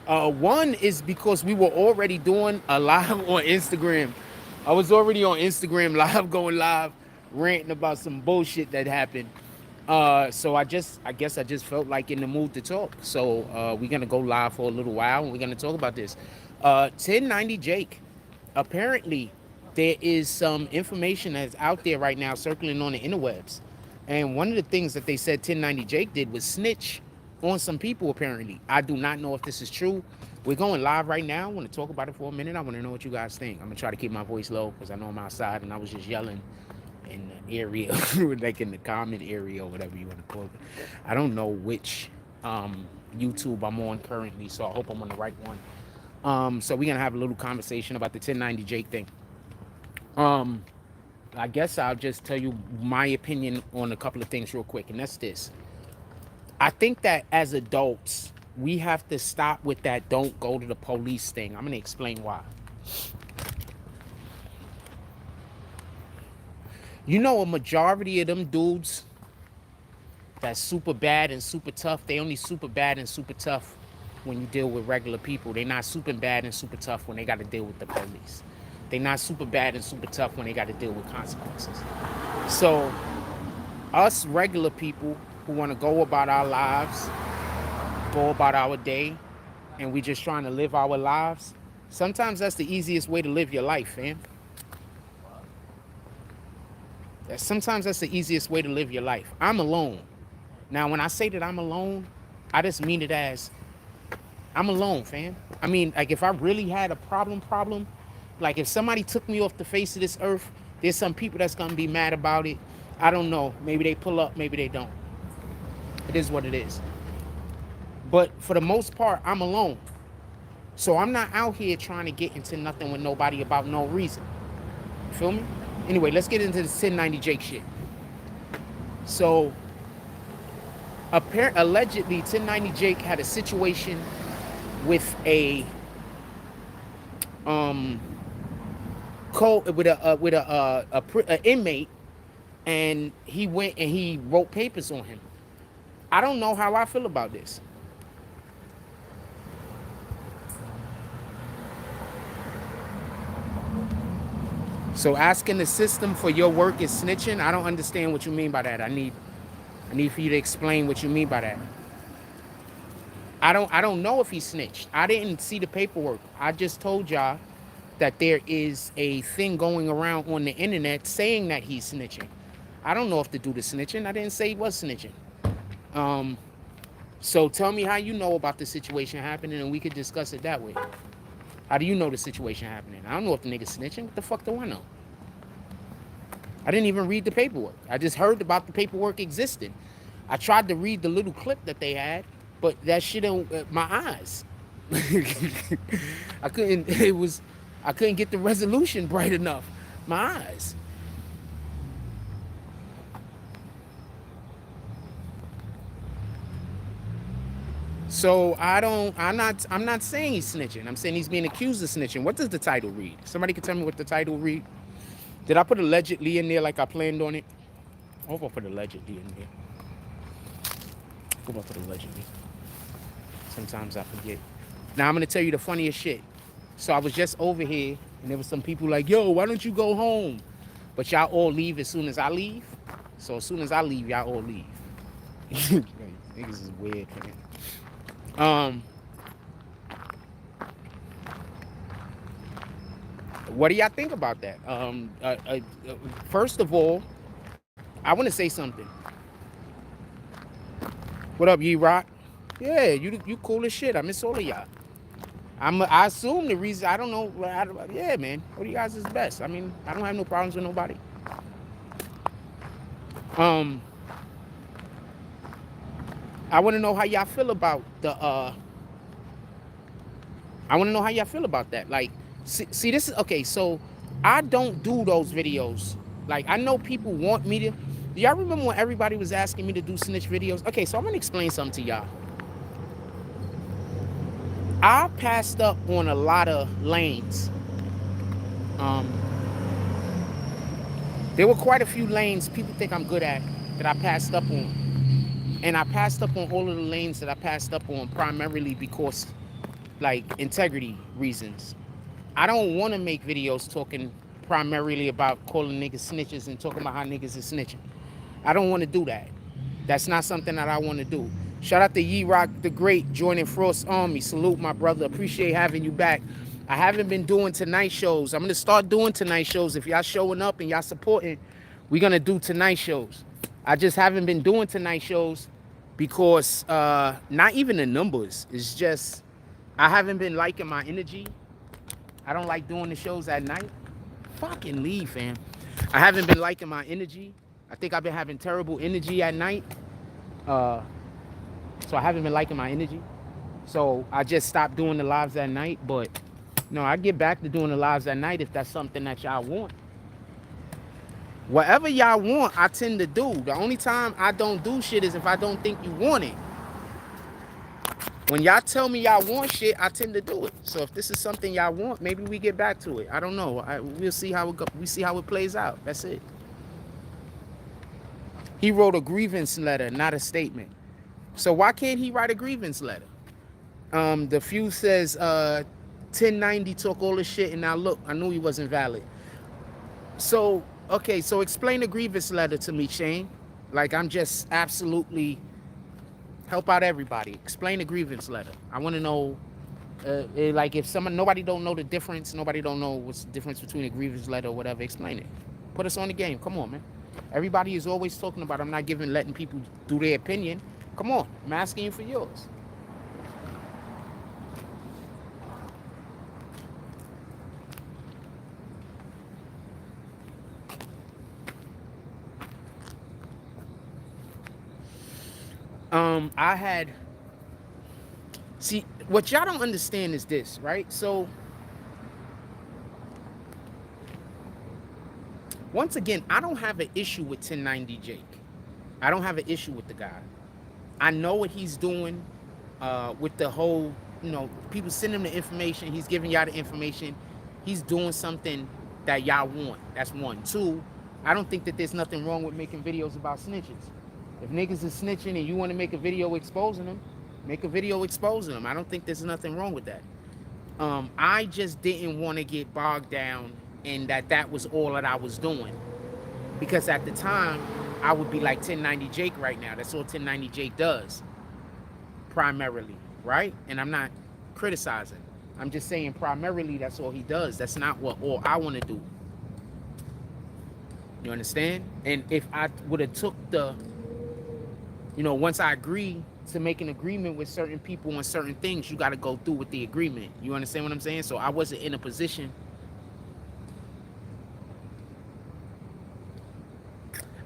One is because we were already doing a live on Instagram. I was already on Instagram live, going live, ranting about some bullshit that happened. So I guess I just felt like in the mood to talk. So we're gonna go live for a little while and we're gonna talk about this. 1090 Jake. Apparently, there is some information that's out there right now circling on the interwebs. And one of the things that they said 1090 Jake did was snitch on some people, apparently. I do not know if this is true. We're going live right now. I want to talk about it for a minute. I want to know what you guys think. I'm going to try to keep my voice low because I know I'm outside and I was just yelling in the area, like in the comment area or whatever you want to call it. I don't know which YouTube I'm on currently, so I hope I'm on the right one. So we're gonna have a little conversation about the 1090 Jake thing. Um, I guess I'll just tell you my opinion on a couple of things real quick, and that's this. I think that as adults, we have to stop with that don't go to the police thing. I'm gonna explain why. You know, a majority of them dudes that's super bad and super tough, they only super bad and super tough when you deal with regular people. They not super bad and super tough when they got to deal with the police. They not super bad and super tough when they got to deal with consequences. So us regular people who want to go about our lives, go about our day, and we just trying to live our lives, sometimes that's the easiest way to live your life, man. Sometimes that's the easiest way to live your life. I'm alone. Now, when I say that I'm alone, I just mean it as I'm alone, fam. I mean, like if I really had a problem, like if somebody took me off the face of this earth, there's some people that's gonna be mad about it. I don't know. Maybe they pull up, maybe they don't. It is what it is. But for the most part, I'm alone. So I'm not out here trying to get into nothing with nobody about no reason. You feel me? Anyway, let's get into the 1090 Jake shit. So allegedly 1090 Jake had a situation with a inmate, and he went and he wrote papers on him. I don't know how I feel about this. So asking the system for your work is snitching. I don't understand what you mean by that. I need for you to explain what you mean by that. I don't know if he snitched. I didn't see the paperwork. I just told y'all that there is a thing going around on the internet saying that he's snitching. I don't know if the dude is snitching. I didn't say he was snitching. So tell me how you know about the situation happening and we could discuss it that way. How do you know the situation happening? I don't know if the nigga's snitching. What the fuck do I know? I didn't even read the paperwork. I just heard about the paperwork existing. I tried to read the little clip that they had, but that shit on my eyes. I couldn't. I couldn't get the resolution bright enough. My eyes. So I'm not saying he's snitching. I'm saying he's being accused of snitching. What does the title read? Somebody can tell me what the title read. Did I put allegedly in there like I planned on it? I hope I put allegedly in there. I hope I put allegedly. Sometimes I forget. Now I'm gonna tell you the funniest shit. So I was just over here and there was some people like, yo, why don't you go home? But y'all all leave as soon as I leave. So as soon as I leave, y'all all leave. Niggas is weird, man. What do y'all think about that? First of all, I want to say something. What up, Ye Rock? Yeah, you cool as shit. I miss all of y'all. I assume the reason I don't know. Yeah, man. What do you guys is best? I mean, I don't have no problems with nobody. I want to know how y'all feel about the. I want to know how y'all feel about that. Like, see, this is okay. So, I don't do those videos. Like, I know people want me to. Do y'all remember when everybody was asking me to do snitch videos? Okay, so I'm gonna explain something to y'all. I passed up on a lot of lanes. There were quite a few lanes people think I'm good at that I passed up on. And I passed up on all of the lanes that I passed up on primarily because like integrity reasons. I don't want to make videos talking primarily about calling niggas snitches and talking about how niggas is snitching. I don't want to do that. That's not something that I want to do. Shout out to Ye Rock the Great joining Frost Army. Salute, my brother. Appreciate having you back. I haven't been doing tonight shows. I'm gonna start doing tonight shows. If y'all showing up and y'all supporting, we're gonna do tonight shows. I just haven't been doing tonight shows because not even the numbers. It's just I haven't been liking my energy. I don't like doing the shows at night. Fucking leave, fam. I haven't been liking my energy. I think I've been having terrible energy at night. Uh, so I haven't been liking my energy. So I just stopped doing the lives at night. But no, I get back to doing the lives at night if that's something that y'all want. Whatever y'all want, I tend to do. The only time I don't do shit is if I don't think you want it. When y'all tell me y'all want shit, I tend to do it. So if this is something y'all want, maybe we get back to it. I don't know. We'll see how it go. We see how it plays out. That's it. He wrote a grievance letter, not a statement. So why can't he write a grievance letter? The Fuse says 1090 took all this shit, and now look, I knew he wasn't valid. So okay, so explain the grievance letter to me, Shane. Like I'm just absolutely help out everybody. Explain the grievance letter. I want to know, like if nobody don't know the difference, nobody don't know what's the difference between a grievance letter or whatever. Explain it. Put us on the game. Come on, man. Everybody is always talking about I'm not letting people do their opinion. Come on, I'm asking you for yours. See, what y'all don't understand is this, right? So, once again, I don't have an issue with 1090 Jake. I don't have an issue with the guy. I know what he's doing with the whole, people send him the information. He's giving y'all the information. He's doing something that y'all want. That's one. Two, I don't think that there's nothing wrong with making videos about snitches. If niggas is snitching and you want to make a video exposing them, make a video exposing them. I don't think there's nothing wrong with that. I just didn't want to get bogged down in that was all that I was doing. Because at the time, I would be like 1090 Jake right now. That's all 1090 Jake does, primarily, right? And I'm not criticizing. I'm just saying primarily that's all he does. That's not what all I want to do. You understand? And if I would have took once I agree to make an agreement with certain people on certain things, you got to go through with the agreement. You understand what I'm saying? So I wasn't in a position.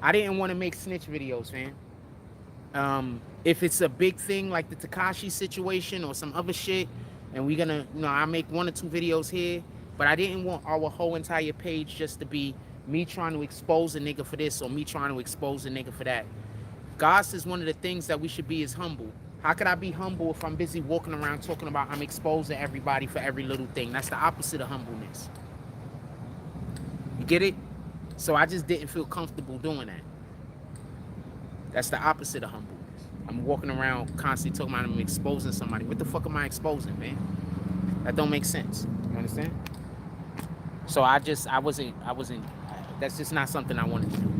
I didn't want to make snitch videos, fam. If it's a big thing like the Tekashi situation or some other shit, and we're gonna, I make 1 or 2 videos here, but I didn't want our whole entire page just to be me trying to expose a nigga for this or me trying to expose a nigga for that. God says one of the things that we should be is humble. How could I be humble if I'm busy walking around talking about I'm exposing everybody for every little thing? That's the opposite of humbleness. You get it? So I just didn't feel comfortable doing that. That's the opposite of humbleness. I'm walking around constantly talking about I'm exposing somebody. What the fuck am I exposing, man? That don't make sense. You understand? So I wasn't, that's just not something I wanted to do.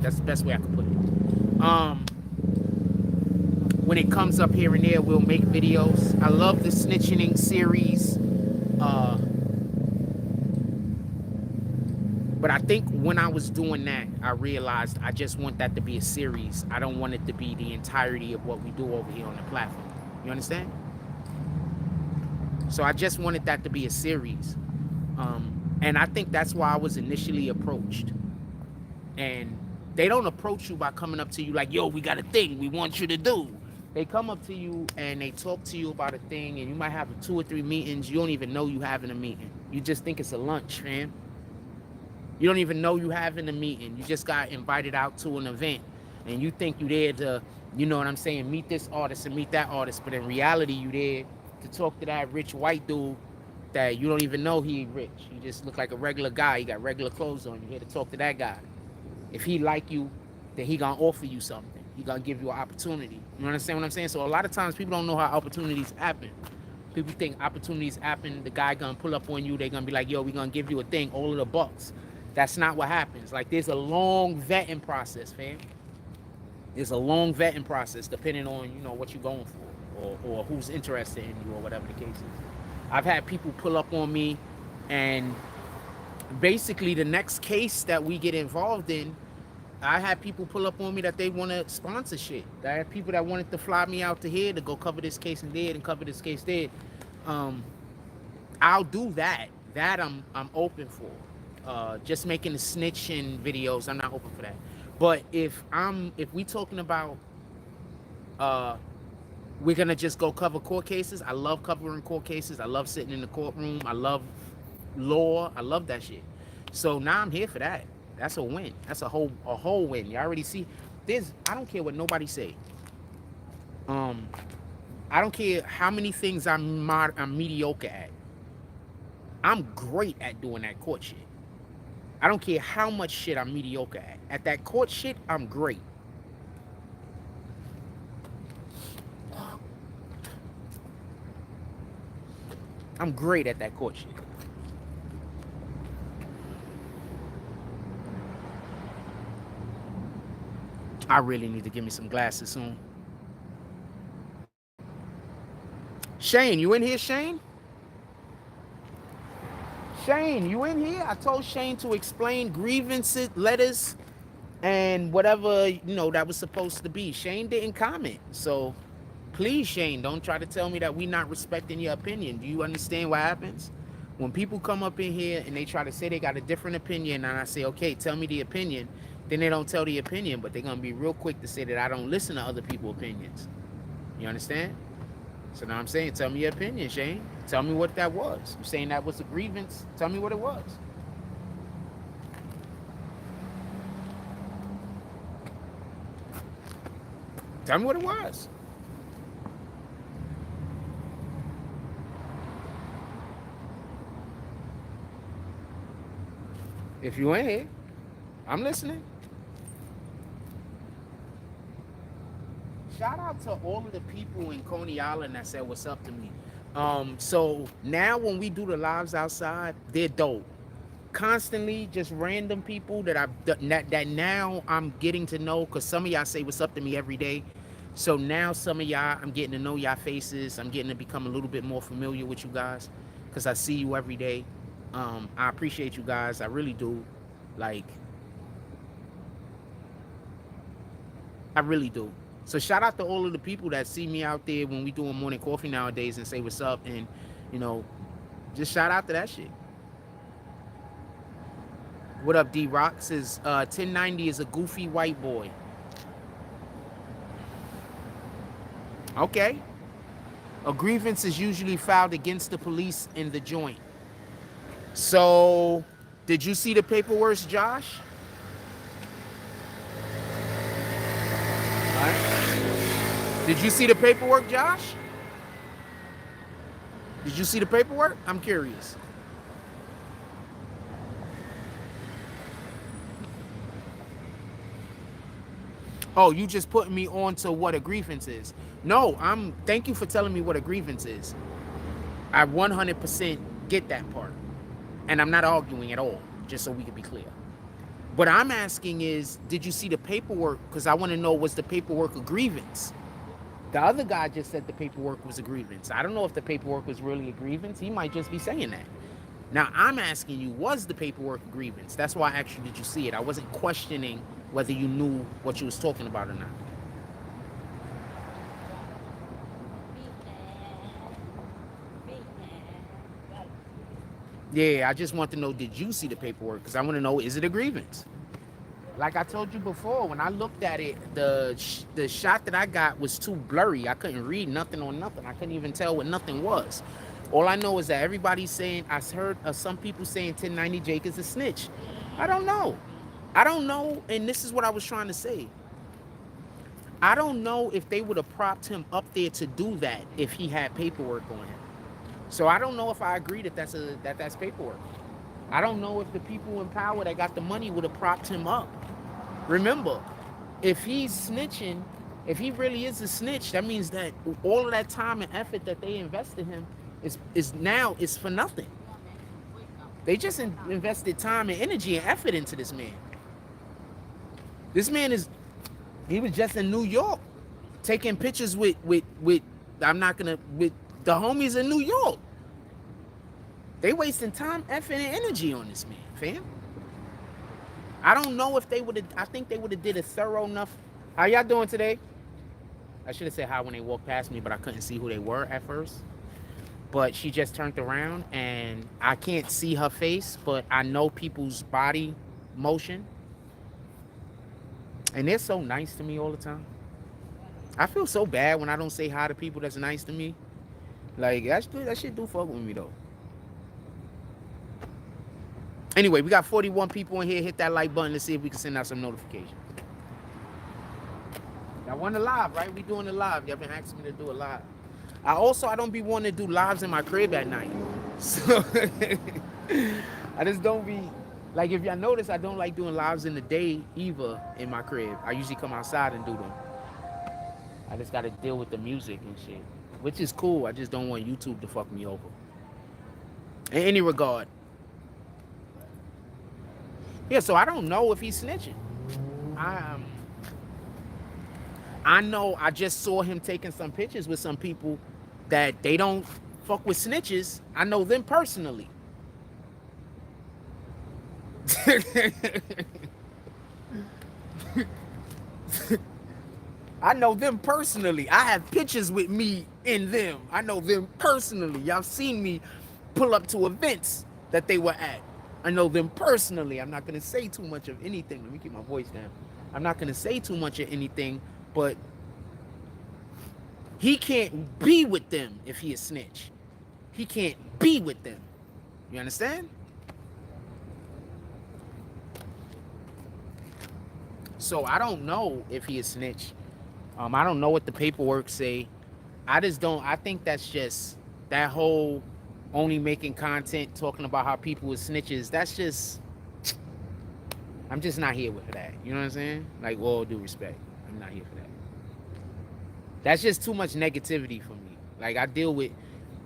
That's the best way I could put it. When it comes up here and there, we'll make videos. I love the snitching series. But I think when I was doing that, I realized I just want that to be a series. I don't want it to be the entirety of what we do over here on the platform. You understand? So I just wanted that to be a series. And I think that's why I was initially approached. And they don't approach you by coming up to you like, yo, we got a thing we want you to do. They come up to you and they talk to you about a thing, and you might have 2 or 3 meetings. You don't even know you having a meeting. You just think it's a lunch, man. You don't even know you having a meeting. You just got invited out to an event, and you think you there to, you know what I'm saying, meet this artist and meet that artist. But in reality, you there to talk to that rich white dude that you don't even know he rich. You just look like a regular guy. He got regular clothes on. You're here to talk to that guy. If he like you, then he gonna offer you something. He gonna give you an opportunity. You understand what I'm saying? So a lot of times people don't know how opportunities happen. People think opportunities happen. The guy gonna pull up on you. They're gonna be like, yo, we gonna give you a thing, all of the bucks. That's not what happens. Like, there's a long vetting process, fam. There's a long vetting process depending on, you know, what you're going for, or who's interested in you, or whatever the case is. I've had people pull up on me, and basically the next case that we get involved in, I had people pull up on me that they want to sponsor shit. I had people that wanted to fly me out to here to go cover this case and there and cover this case there. Um, I'll do that. That I'm open for. Just making the snitching videos, I'm not open for that. But if we talking about we're gonna just go cover court cases. I love covering court cases. I love sitting in the courtroom. I love law. I love that shit. So now I'm here for that. That's a win. That's a whole win. You already see. I don't care what nobody say. I don't care how many things I'm mediocre at. I'm great at doing that court shit. I don't care how much shit I'm mediocre at. At that court shit, I'm great. I'm great at that court shit. I really need to give me some glasses soon. Shane, you in here, Shane? Shane, you in here? I told Shane to explain grievances, letters, and whatever, you know, that was supposed to be. Shane didn't comment. So please, Shane, don't try to tell me that we not respecting your opinion. Do you understand what happens? When people come up in here and they try to say they got a different opinion, and I say, okay, tell me the opinion, then they don't tell the opinion, but they're going to be real quick to say that I don't listen to other people's opinions. You understand? So now I'm saying, tell me your opinion, Shane. Tell me what that was. You're saying that was a grievance. Tell me what it was. Tell me what it was. If you ain't here, I'm listening. Shout out to all of the people in Coney Island that said what's up to me. So now when we do the lives outside, they're dope. Constantly just random people that now I'm getting to know, because some of y'all say what's up to me every day. So now some of y'all, I'm getting to know y'all faces. I'm getting to become a little bit more familiar with you guys because I see you every day. I appreciate you guys. I really do. Like, I really do. So shout out to all of the people that see me out there when we doing morning coffee nowadays and say what's up, and, you know, just shout out to that shit. What up, D-Rock? Says 1090 is a goofy white boy. Okay. A grievance is usually filed against the police in the joint. So, did you see the paperwork, Josh? All right. Did you see the paperwork, Josh? Did you see the paperwork? I'm curious. Oh, you just putting me on to what a grievance is. No, thank you for telling me what a grievance is. I 100% get that part. And I'm not arguing at all, just so we can be clear. What I'm asking is, did you see the paperwork? Because I want to know, was the paperwork a grievance? The other guy just said the paperwork was a grievance. I don't know if the paperwork was really a grievance. He might just be saying that. Now, I'm asking you, was the paperwork a grievance? That's why I asked you, did you see it? I wasn't questioning whether you knew what you was talking about or not. Yeah, I just want to know, did you see the paperwork? Because I want to know, is it a grievance? Like I told you before, when I looked at it, the shot that I got was too blurry. I couldn't read nothing on nothing. I couldn't even tell what nothing was. All I know is that everybody's saying, I heard some people saying 1090 Jake is a snitch. I don't know. I don't know, and this is what I was trying to say. I don't know if they would have propped him up there to do that if he had paperwork on him. So I don't know if I agree that that's paperwork. I don't know if the people in power that got the money would have propped him up. Remember, if he's snitching, if he really is a snitch, that means that all of that time and effort that they invested in him, Is now it's for nothing. They just invested time and energy and effort into this man. This man is he was just in New York taking pictures with I'm not gonna with the homies in New York. They wasting time, effort, and energy on this man, fam. I don't know if they would have. I think they would have did a thorough enough. How y'all doing today? I should have said hi when they walked past me, but I couldn't see who they were at first. But she just turned around, and I can't see her face, but I know people's body motion, and they're so nice to me all the time. I feel so bad when I don't say hi to people that's nice to me. Like that shit do fuck with me though. Anyway, we got 41 people in here. Hit that like button to see if we can send out some notifications. Y'all want a live, right? We doing a live. Y'all been asking me to do a live. I don't be wanting to do lives in my crib at night. So I just don't be like, if y'all notice, I don't like doing lives in the day either in my crib. I usually come outside and do them. I just gotta deal with the music and shit, which is cool. I just don't want YouTube to fuck me over. In any regard. Yeah, so I don't know if he's snitching. I know I just saw him taking some pictures with some people that they don't fuck with snitches. I know them personally. I know them personally. I have pictures with me in them. I know them personally. Y'all seen me pull up to events that they were at. I know them personally. I'm not going to say too much of anything. Let me keep my voice down. I'm not going to say too much of anything, but he can't be with them if he is snitch. He can't be with them. You understand? So I don't know if he is snitch. I don't know what the paperwork say. I just don't. I think that's just that whole only making content talking about how people is snitches. That's just, I'm just not here with that. You know what I'm saying? Like, all due respect, I'm not here for that. That's just too much negativity for me. Like, I deal with,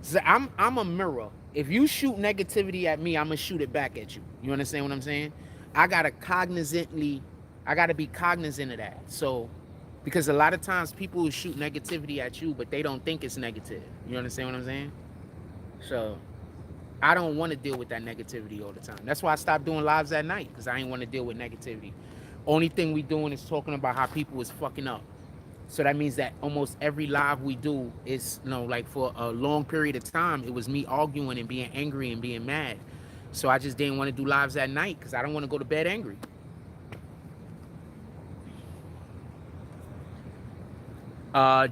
so I'm a mirror. If you shoot negativity at me, I'm gonna shoot it back at you. You understand what I'm saying? I gotta be cognizant of that. So, because a lot of times people will shoot negativity at you, but they don't think it's negative. You understand what I'm saying? So, I don't want to deal with that negativity all the time. That's why I stopped doing lives at night, because I ain't want to deal with negativity. Only thing we doing is talking about how people is fucking up. So that means that almost every live we do is, like for a long period of time, it was me arguing and being angry and being mad. So I just didn't want to do lives at night because I don't want to go to bed angry.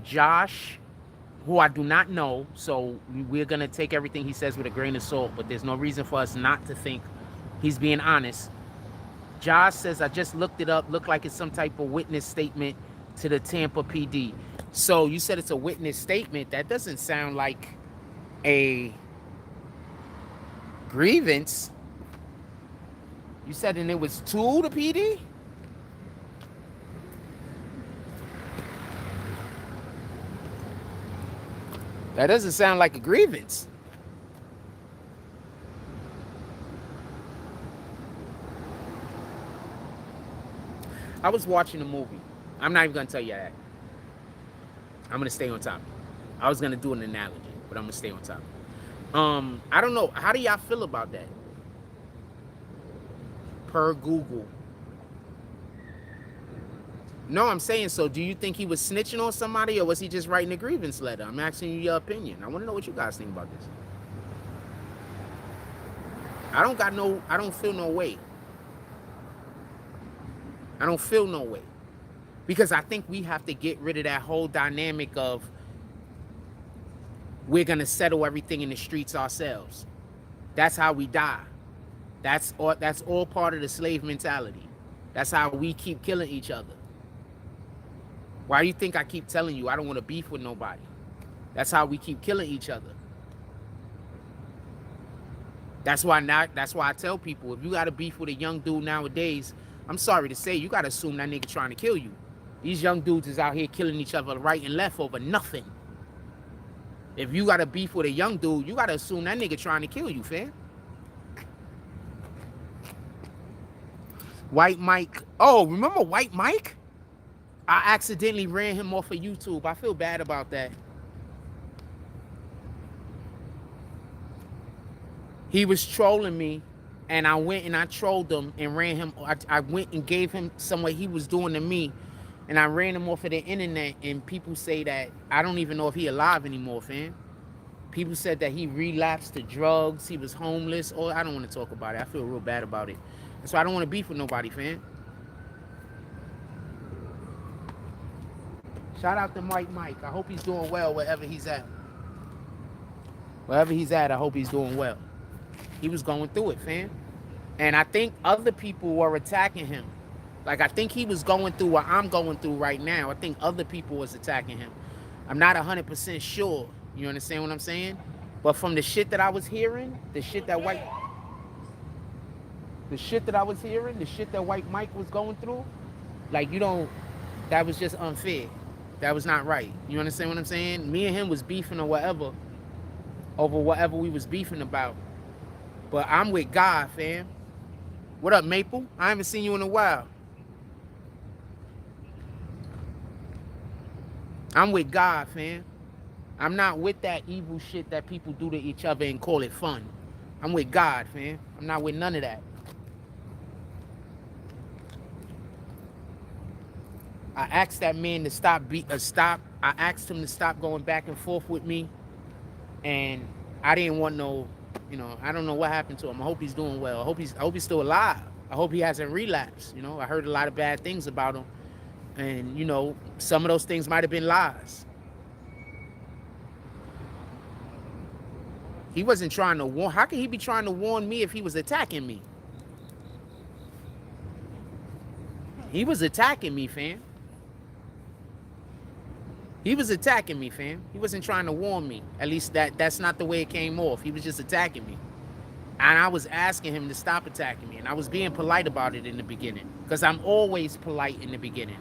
Josh, who I do not know, so we're going to take everything he says with a grain of salt, but there's no reason for us not to think he's being honest. Josh says, I just looked it up, looked like it's some type of witness statement to the Tampa PD. So you said it's a witness statement. That doesn't sound like a grievance. You said, and it was to the PD? That doesn't sound like a grievance. I was watching a movie. I'm not even going to tell you that. I'm going to stay on topic. I was going to do an analogy, but I'm going to stay on topic. I don't know. How do y'all feel about that? Per Google. No, I'm saying, so do you think he was snitching on somebody, or was he just writing a grievance letter? I'm asking you your opinion. I want to know what you guys think about this. I don't feel no way. I don't feel no way. Because I think we have to get rid of that whole dynamic of we're going to settle everything in the streets ourselves. That's how we die. That's all part of the slave mentality. That's how we keep killing each other. Why do you think I keep telling you I don't want to beef with nobody? That's how we keep killing each other. That's why I tell people, if you got a beef with a young dude nowadays, I'm sorry to say, you got to assume that nigga trying to kill you. These young dudes is out here killing each other right and left over nothing. If you got a beef with a young dude, you gotta assume that nigga trying to kill you, fam. White Mike. Oh, remember White Mike? I accidentally ran him off of YouTube. I feel bad about that. He was trolling me, and I went and I trolled him and ran him. I went and gave him some what he was doing to me, and I ran him off of the internet. And people say that I don't even know if he alive anymore, fam. People said that he relapsed to drugs, he was homeless. Or I don't want to talk about it. I feel real bad about it. That's why I don't want to beef with nobody, fam. Shout out to Mike. I hope he's doing well wherever he's at. Wherever he's at, I hope he's doing well. He was going through it, fam. And I think other people were attacking him. Like, I think he was going through what I'm going through right now. I think other people was attacking him. I'm not 100% sure. You understand what I'm saying? But from the shit that I was hearing, the shit that White Mike was going through, like, that was just unfair. That was not right. You understand what I'm saying? Me and him was beefing or whatever, over whatever we was beefing about. But I'm with God, fam. What up, Maple? I haven't seen you in a while. I'm with God, fam. I'm not with that evil shit that people do to each other and call it fun. I'm with God, fam. I'm not with none of that. I asked that man to stop. I asked him to stop going back and forth with me, and I didn't want no, I don't know what happened to him. I hope he's doing well. I hope he's still alive. I hope he hasn't relapsed. I heard a lot of bad things about him, and some of those things might have been lies. He wasn't trying to warn. How could he be trying to warn me if he was attacking me? He was attacking me, fam. He was attacking me, fam. He wasn't trying to warn me. At least that's not the way it came off. He was just attacking me. And I was asking him to stop attacking me. And I was being polite about it in the beginning. Because I'm always polite in the beginning.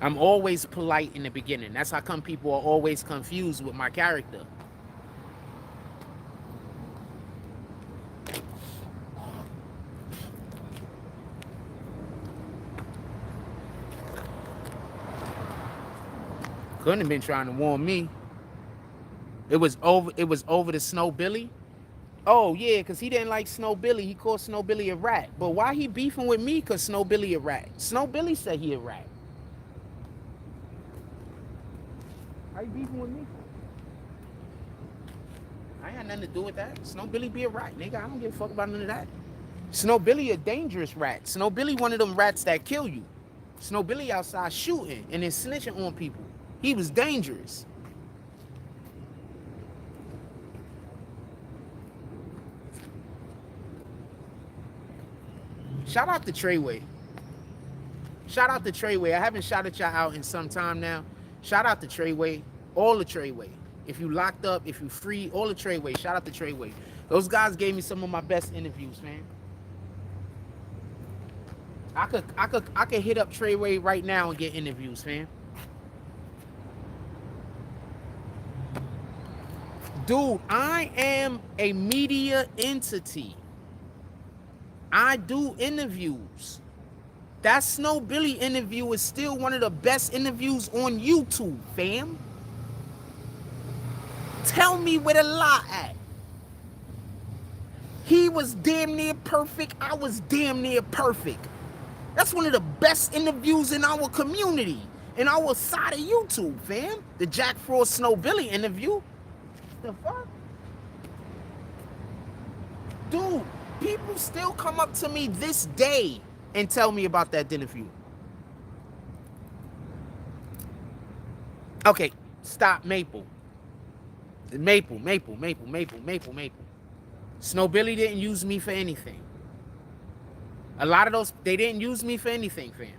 I'm always polite in the beginning. That's how come people are always confused with my character. Couldn't have been trying to warn me. It was over the Snow Billy. Oh yeah, because he didn't like Snow Billy. He called Snow Billy a rat. But why he beefing with me? Because Snow Billy a rat. Snow Billy said he a rat. Why you beefing with me? I ain't had nothing to do with that. Snow Billy be a rat, nigga. I don't give a fuck about none of that. Snow Billy a dangerous rat. Snow Billy one of them rats that kill you. Snow Billy outside shooting and then snitching on people. He was dangerous. Shout out to Treyway. Shout out to Treyway. I haven't shouted y'all out in some time now. Shout out to Treyway. All the Treyway. If you locked up, if you free, all the Treyway. Shout out to Treyway. Those guys gave me some of my best interviews, man. I could hit up Treyway right now and get interviews, fam. Dude, I am a media entity. I do interviews. That Snow Billy interview is still one of the best interviews on YouTube, fam. Tell me where the lie at. He was damn near perfect. I was damn near perfect. That's one of the best interviews in our community, in our side of YouTube, fam. The Jack Frost Snow Billy interview. The fuck? Dude, people still come up to me this day and tell me about that interview. Okay, stop, Maple. Maple. Snow Billy didn't use me for anything. A lot of those, they didn't use me for anything, fam.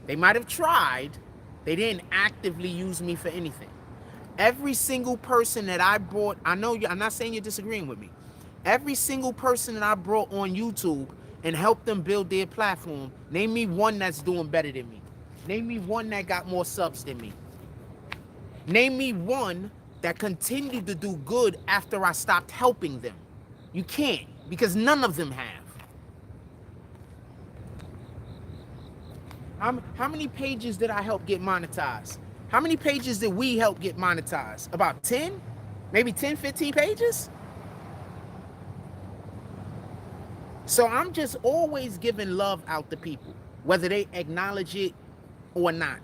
They might have tried. They didn't actively use me for anything. Every single person that I brought, I know I'm not saying you're disagreeing with me. Every single person that I brought on YouTube and helped them build their platform, name me one that's doing better than me. Name me one that got more subs than me. Name me one that continued to do good after I stopped helping them. You can't, because none of them have. How many pages did I help get monetized? How many pages did we help get monetized? About 10? Maybe 10, 15 pages? So I'm just always giving love out to people, whether they acknowledge it or not.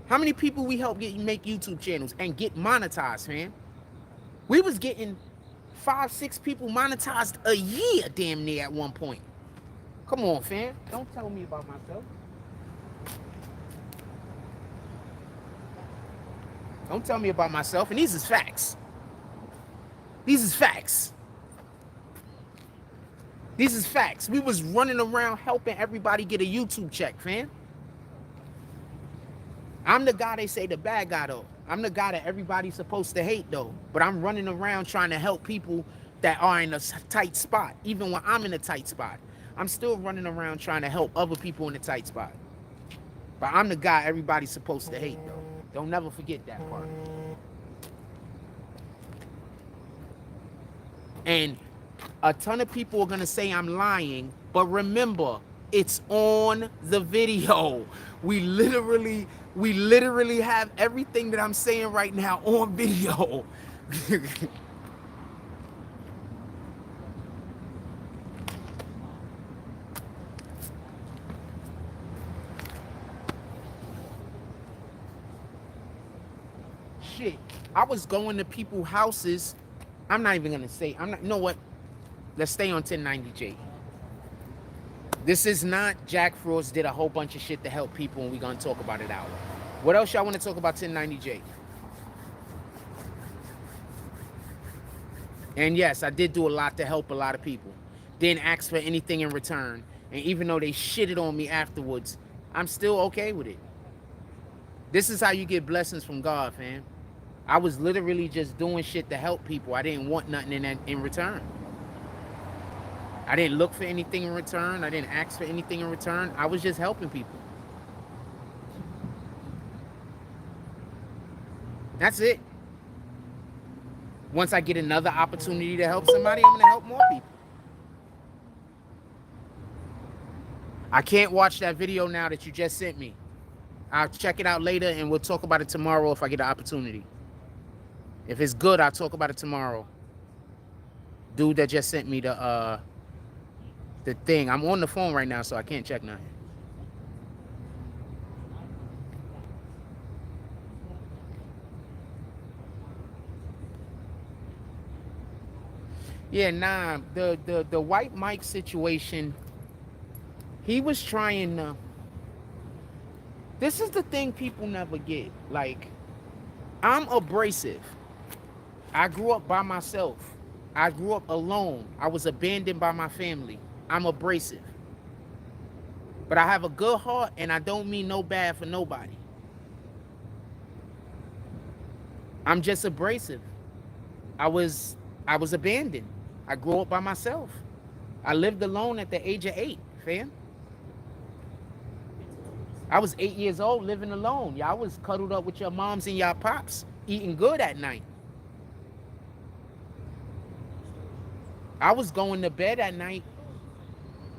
How many people we help make YouTube channels and get monetized, man? We was getting 5, 6 people monetized a year damn near at one point. Come on, fam. Don't tell me about myself. Don't tell me about myself. And these is facts. These is facts. These is facts. We was running around helping everybody get a YouTube check, fam. I'm the guy they say the bad guy, though. I'm the guy that everybody's supposed to hate, though. But I'm running around trying to help people that are in a tight spot. Even when I'm in a tight spot, I'm still running around trying to help other people in a tight spot. But I'm the guy everybody's supposed to hate, though. Don't never forget that part. And a ton of people are going to say I'm lying, but remember, it's on the video. We literally have everything that I'm saying right now on video. Shit, I was going to people's houses. I'm not even going to say, you know what? Let's stay on 1090J. This is not Jack Frost did a whole bunch of shit to help people, and we're going to talk about it out. What else y'all want to talk about 1090J? And yes, I did do a lot to help a lot of people. Didn't ask for anything in return. And even though they shitted on me afterwards, I'm still okay with it. This is how you get blessings from God, fam. I was literally just doing shit to help people. I didn't want nothing in return. I didn't look for anything in return. I didn't ask for anything in return. I was just helping people. That's it. Once I get another opportunity to help somebody, I'm going to help more people. I can't watch that video now that you just sent me. I'll check it out later, and we'll talk about it tomorrow if I get the opportunity. If it's good, I'll talk about it tomorrow. Dude that just sent me the thing. I'm on the phone right now, so I can't check nothing. Yeah, nah, the white Mike situation, he was trying to, this is the thing people never get. Like, I'm abrasive. I grew up by myself. I grew up alone. I was abandoned by my family. I'm abrasive. But I have a good heart, and I don't mean no bad for nobody. I'm just abrasive. I was abandoned. I grew up by myself. I lived alone at the age of 8, fam. I was 8 years old living alone. Y'all was cuddled up with your moms and y'all pops, eating good at night. I was going to bed at night,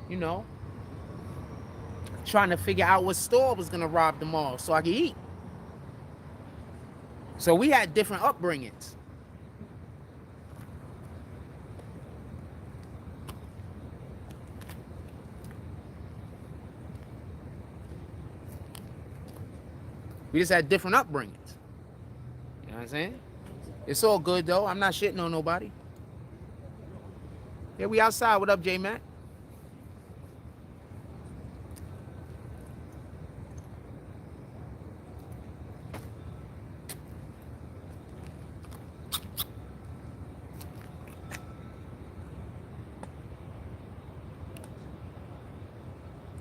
you know, trying to figure out what store was going to rob them all so I could eat. So we had different upbringings. We just had different upbringings. You know what I'm saying? It's all good, though. I'm not shitting on nobody. Yeah, we outside. What up, J-Mac?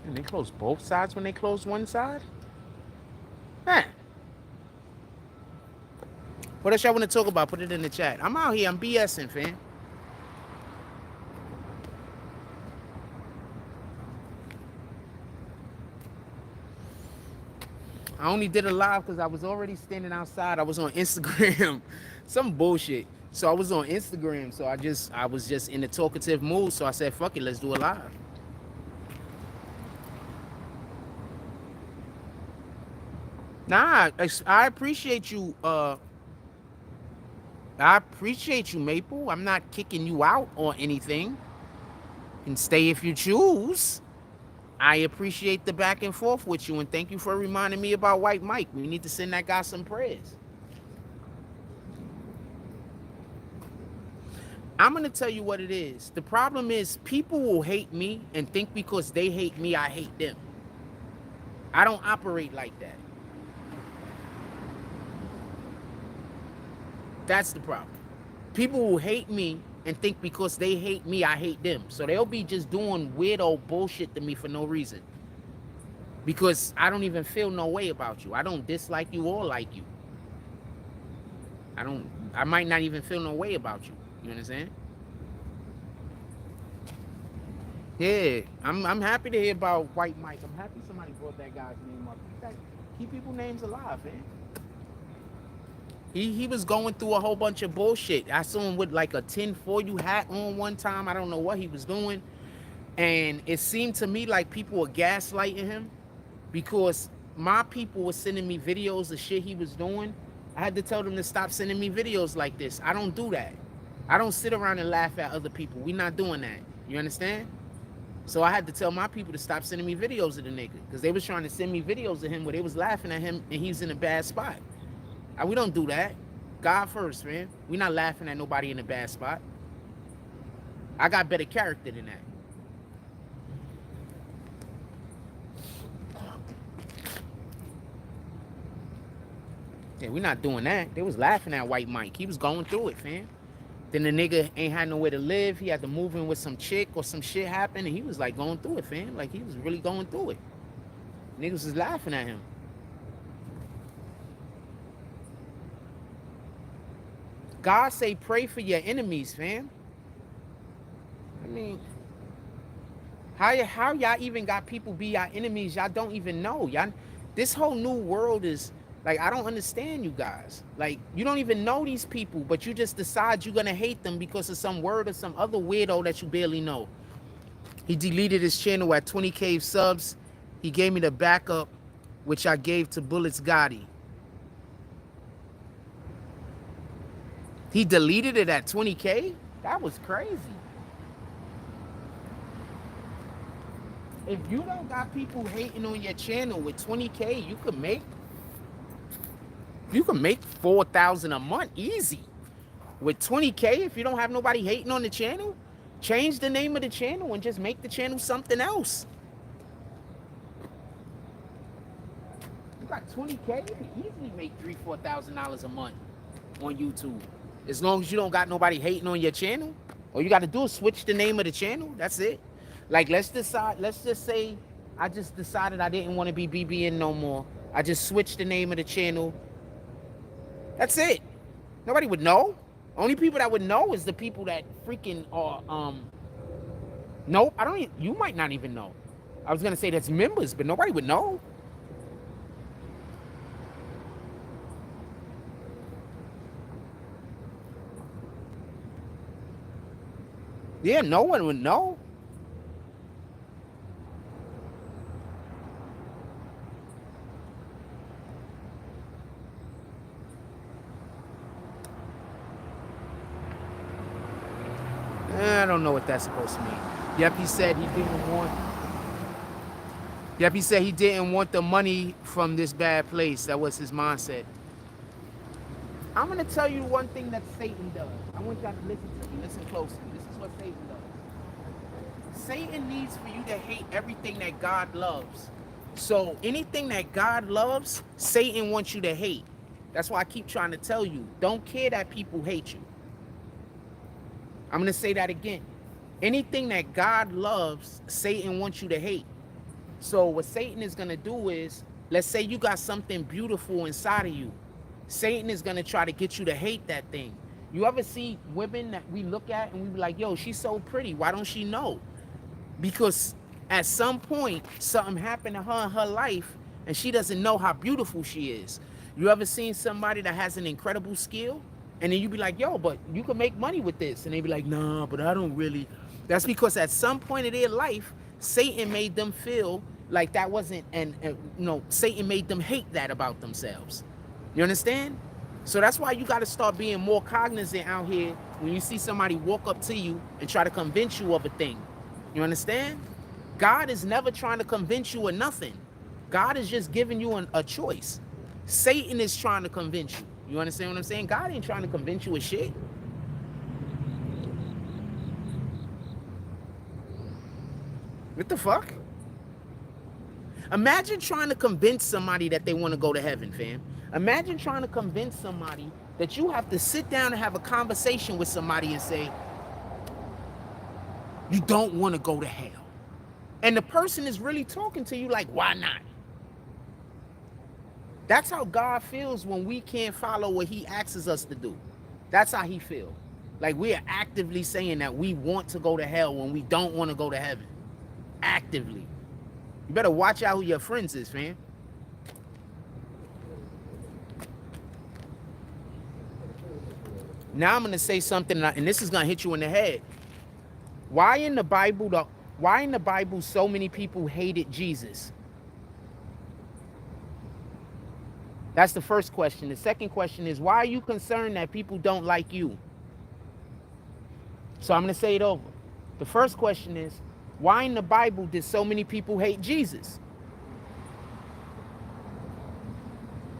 And they close both sides when they close one side? Huh. What else y'all want to talk about? Put it in the chat. I'm out here. I'm BSing, fam. I only did a live because I was already standing outside. I was on Instagram, some bullshit. So I was on Instagram. So I was just in a talkative mood. So I said, fuck it, let's do a live. Nah, I appreciate you. I appreciate you, Maple. I'm not kicking you out or anything. You can stay if you choose. I appreciate the back and forth with you, and thank you for reminding me about White Mike. We need to send that guy some prayers. I'm going to tell you what it is. The problem is people will hate me and think because they hate me, I hate them. I don't operate like that. That's the problem. People will hate me and think because they hate me, I hate them. So they'll be just doing weirdo bullshit to me for no reason. Because I don't even feel no way about you. I don't dislike you or like you. I might not even feel no way about you. You understand? Yeah, I'm happy to hear about White Mike. I'm happy somebody brought that guy's name up. Keep people's names alive, man. He was going through a whole bunch of bullshit. I saw him with like a tin-foil hat on one time. I don't know what he was doing. And it seemed to me like people were gaslighting him because my people were sending me videos of shit he was doing. I had to tell them to stop sending me videos like this. I don't do that. I don't sit around and laugh at other people. We're not doing that. You understand? So I had to tell my people to stop sending me videos of the nigga because they was trying to send me videos of him where they was laughing at him and he's in a bad spot. We don't do that. God first, man. We're not laughing at nobody in a bad spot. I got better character than that. Yeah, we're not doing that. They was laughing at White Mike. He was going through it, fam. Then the nigga ain't had nowhere to live. He had to move in with some chick or some shit happened. And he was like going through it, fam. Like he was really going through it. Niggas was laughing at him. God say pray for your enemies, fam. I mean, how y'all even got people be your enemies? Y'all don't even know. Y'all, this whole new world is like, I don't understand you guys. Like, you don't even know these people, but you just decide you're gonna hate them because of some word or some other weirdo that you barely know. He deleted his channel at 20K subs. He gave me the backup, which I gave to Bullets Gotti. He deleted it at 20K? That was crazy. If you don't got people hating on your channel with 20K, you could make 4,000 a month easy. With 20K, if you don't have nobody hating on the channel, change the name of the channel and just make the channel something else. You got 20K, you can easily make $3,000-4,000 a month on YouTube. As long as you don't got nobody hating on your channel. All you got to do is switch the name of the channel. That's it. Like, let's just say I just decided I didn't want to be BBN no more. I just switched the name of the channel. That's it. Nobody would know. Only people that would know is the people that freaking are, nope, I don't even, you might not even know. I was going to say that's members, but nobody would know. Yeah, no one would know. I don't know what that's supposed to mean. Yep, he said he didn't want. Yep, he said he didn't want the money from this bad place. That was his mindset. I'm gonna tell you one thing that Satan does. I want y'all to listen to me. Listen closely. This is what Satan does. Satan needs for you to hate everything that God loves. So anything that God loves, Satan wants you to hate. That's why I keep trying to tell you, don't care that people hate you. I'm going to say that again. Anything that God loves, Satan wants you to hate. So what Satan is going to do is, let's say you got something beautiful inside of you. Satan is going to try to get you to hate that thing. You ever see women that we look at and we be like, yo, she's so pretty. Why don't she know? Because at some point, something happened to her in her life and she doesn't know how beautiful she is. You ever seen somebody that has an incredible skill, and then you be like, yo, but you can make money with this, and they be like, nah, but I don't really. That's because at some point of their life, Satan made them feel like that wasn't, and Satan made them hate that about themselves. You understand? So that's why you got to start being more cognizant out here when you see somebody walk up to you and try to convince you of a thing. You understand? God is never trying to convince you of nothing. God is just giving you a choice. Satan is trying to convince you. You understand what I'm saying? God ain't trying to convince you of shit. What the fuck? Imagine trying to convince somebody that they want to go to heaven, fam. Imagine trying to convince somebody that you have to sit down and have a conversation with somebody and say, you don't want to go to hell. And the person is really talking to you like, why not? That's how God feels when we can't follow what he asks us to do. That's how he feels. Like we are actively saying that we want to go to hell when we don't want to go to heaven. Actively. You better watch out who your friends is, fam. Now I'm going to say something, and this is going to hit you in the head. Why in the Bible so many people hated Jesus? That's the first question. The second question is, why are you concerned that people don't like you? So I'm going to say it over. The first question is, why in the Bible did so many people hate Jesus?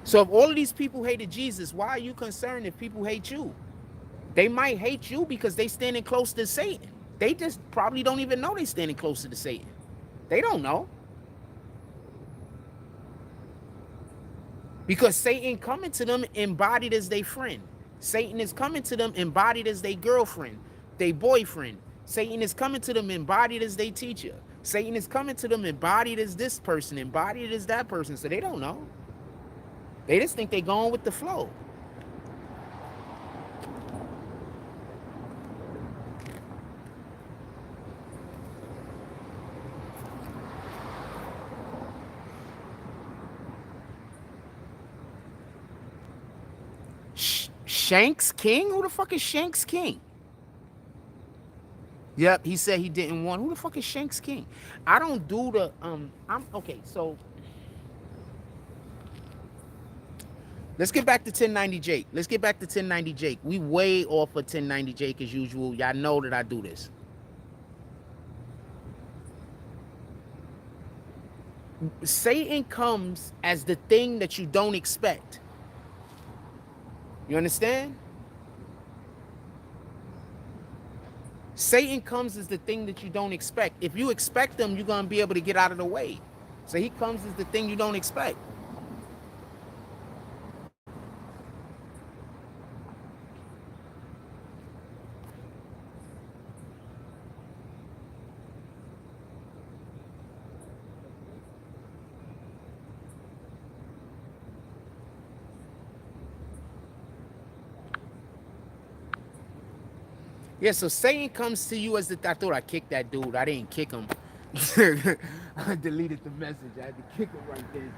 So if all of these people hated Jesus, why are you concerned if people hate you? They might hate you because they standing close to Satan. They just probably don't even know they standing closer to Satan. They don't know. Because Satan coming to them embodied as their friend. Satan is coming to them embodied as their girlfriend, their boyfriend. Satan is coming to them embodied as their teacher. Satan is coming to them embodied as this person, embodied as that person. So they don't know. They just think they're going with the flow. Shanks King? Who the fuck is Shanks King? Yep, he said he didn't want. Who the fuck is Shanks King? I don't do the I'm okay, so let's get back to 1090 Jake. Let's get back to 1090 Jake. We way off of 1090 Jake as usual. Y'all know that I do this. Satan comes as the thing that you don't expect. You understand? Satan comes as the thing that you don't expect. If you expect him, you're going to be able to get out of the way. So he comes as the thing you don't expect. Yeah, so Satan comes to you as the... I thought I kicked that dude. I didn't kick him. I deleted the message. I had to kick him right there.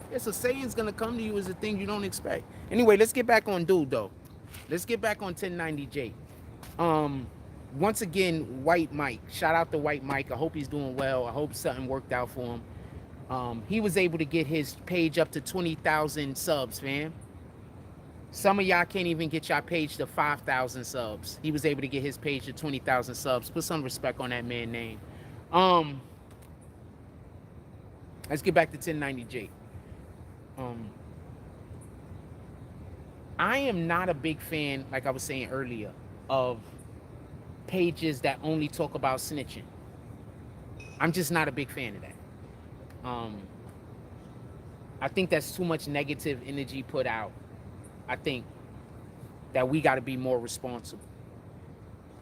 Yeah, so Satan's going to come to you as a thing you don't expect. Anyway, let's get back on dude, though. Let's get back on 1090J. Once again, White Mike. Shout out to White Mike. I hope he's doing well. I hope something worked out for him. He was able to get his page up to 20,000 subs, fam. Some of y'all can't even get y'all page to 5,000 subs. He was able to get his page to 20,000 subs. Put some respect on that man's name. Let's get back to 1090J. I am not a big fan, like I was saying earlier, of pages that only talk about snitching. I'm just not a big fan of that. I think that's too much negative energy put out. I think that we got to be more responsible.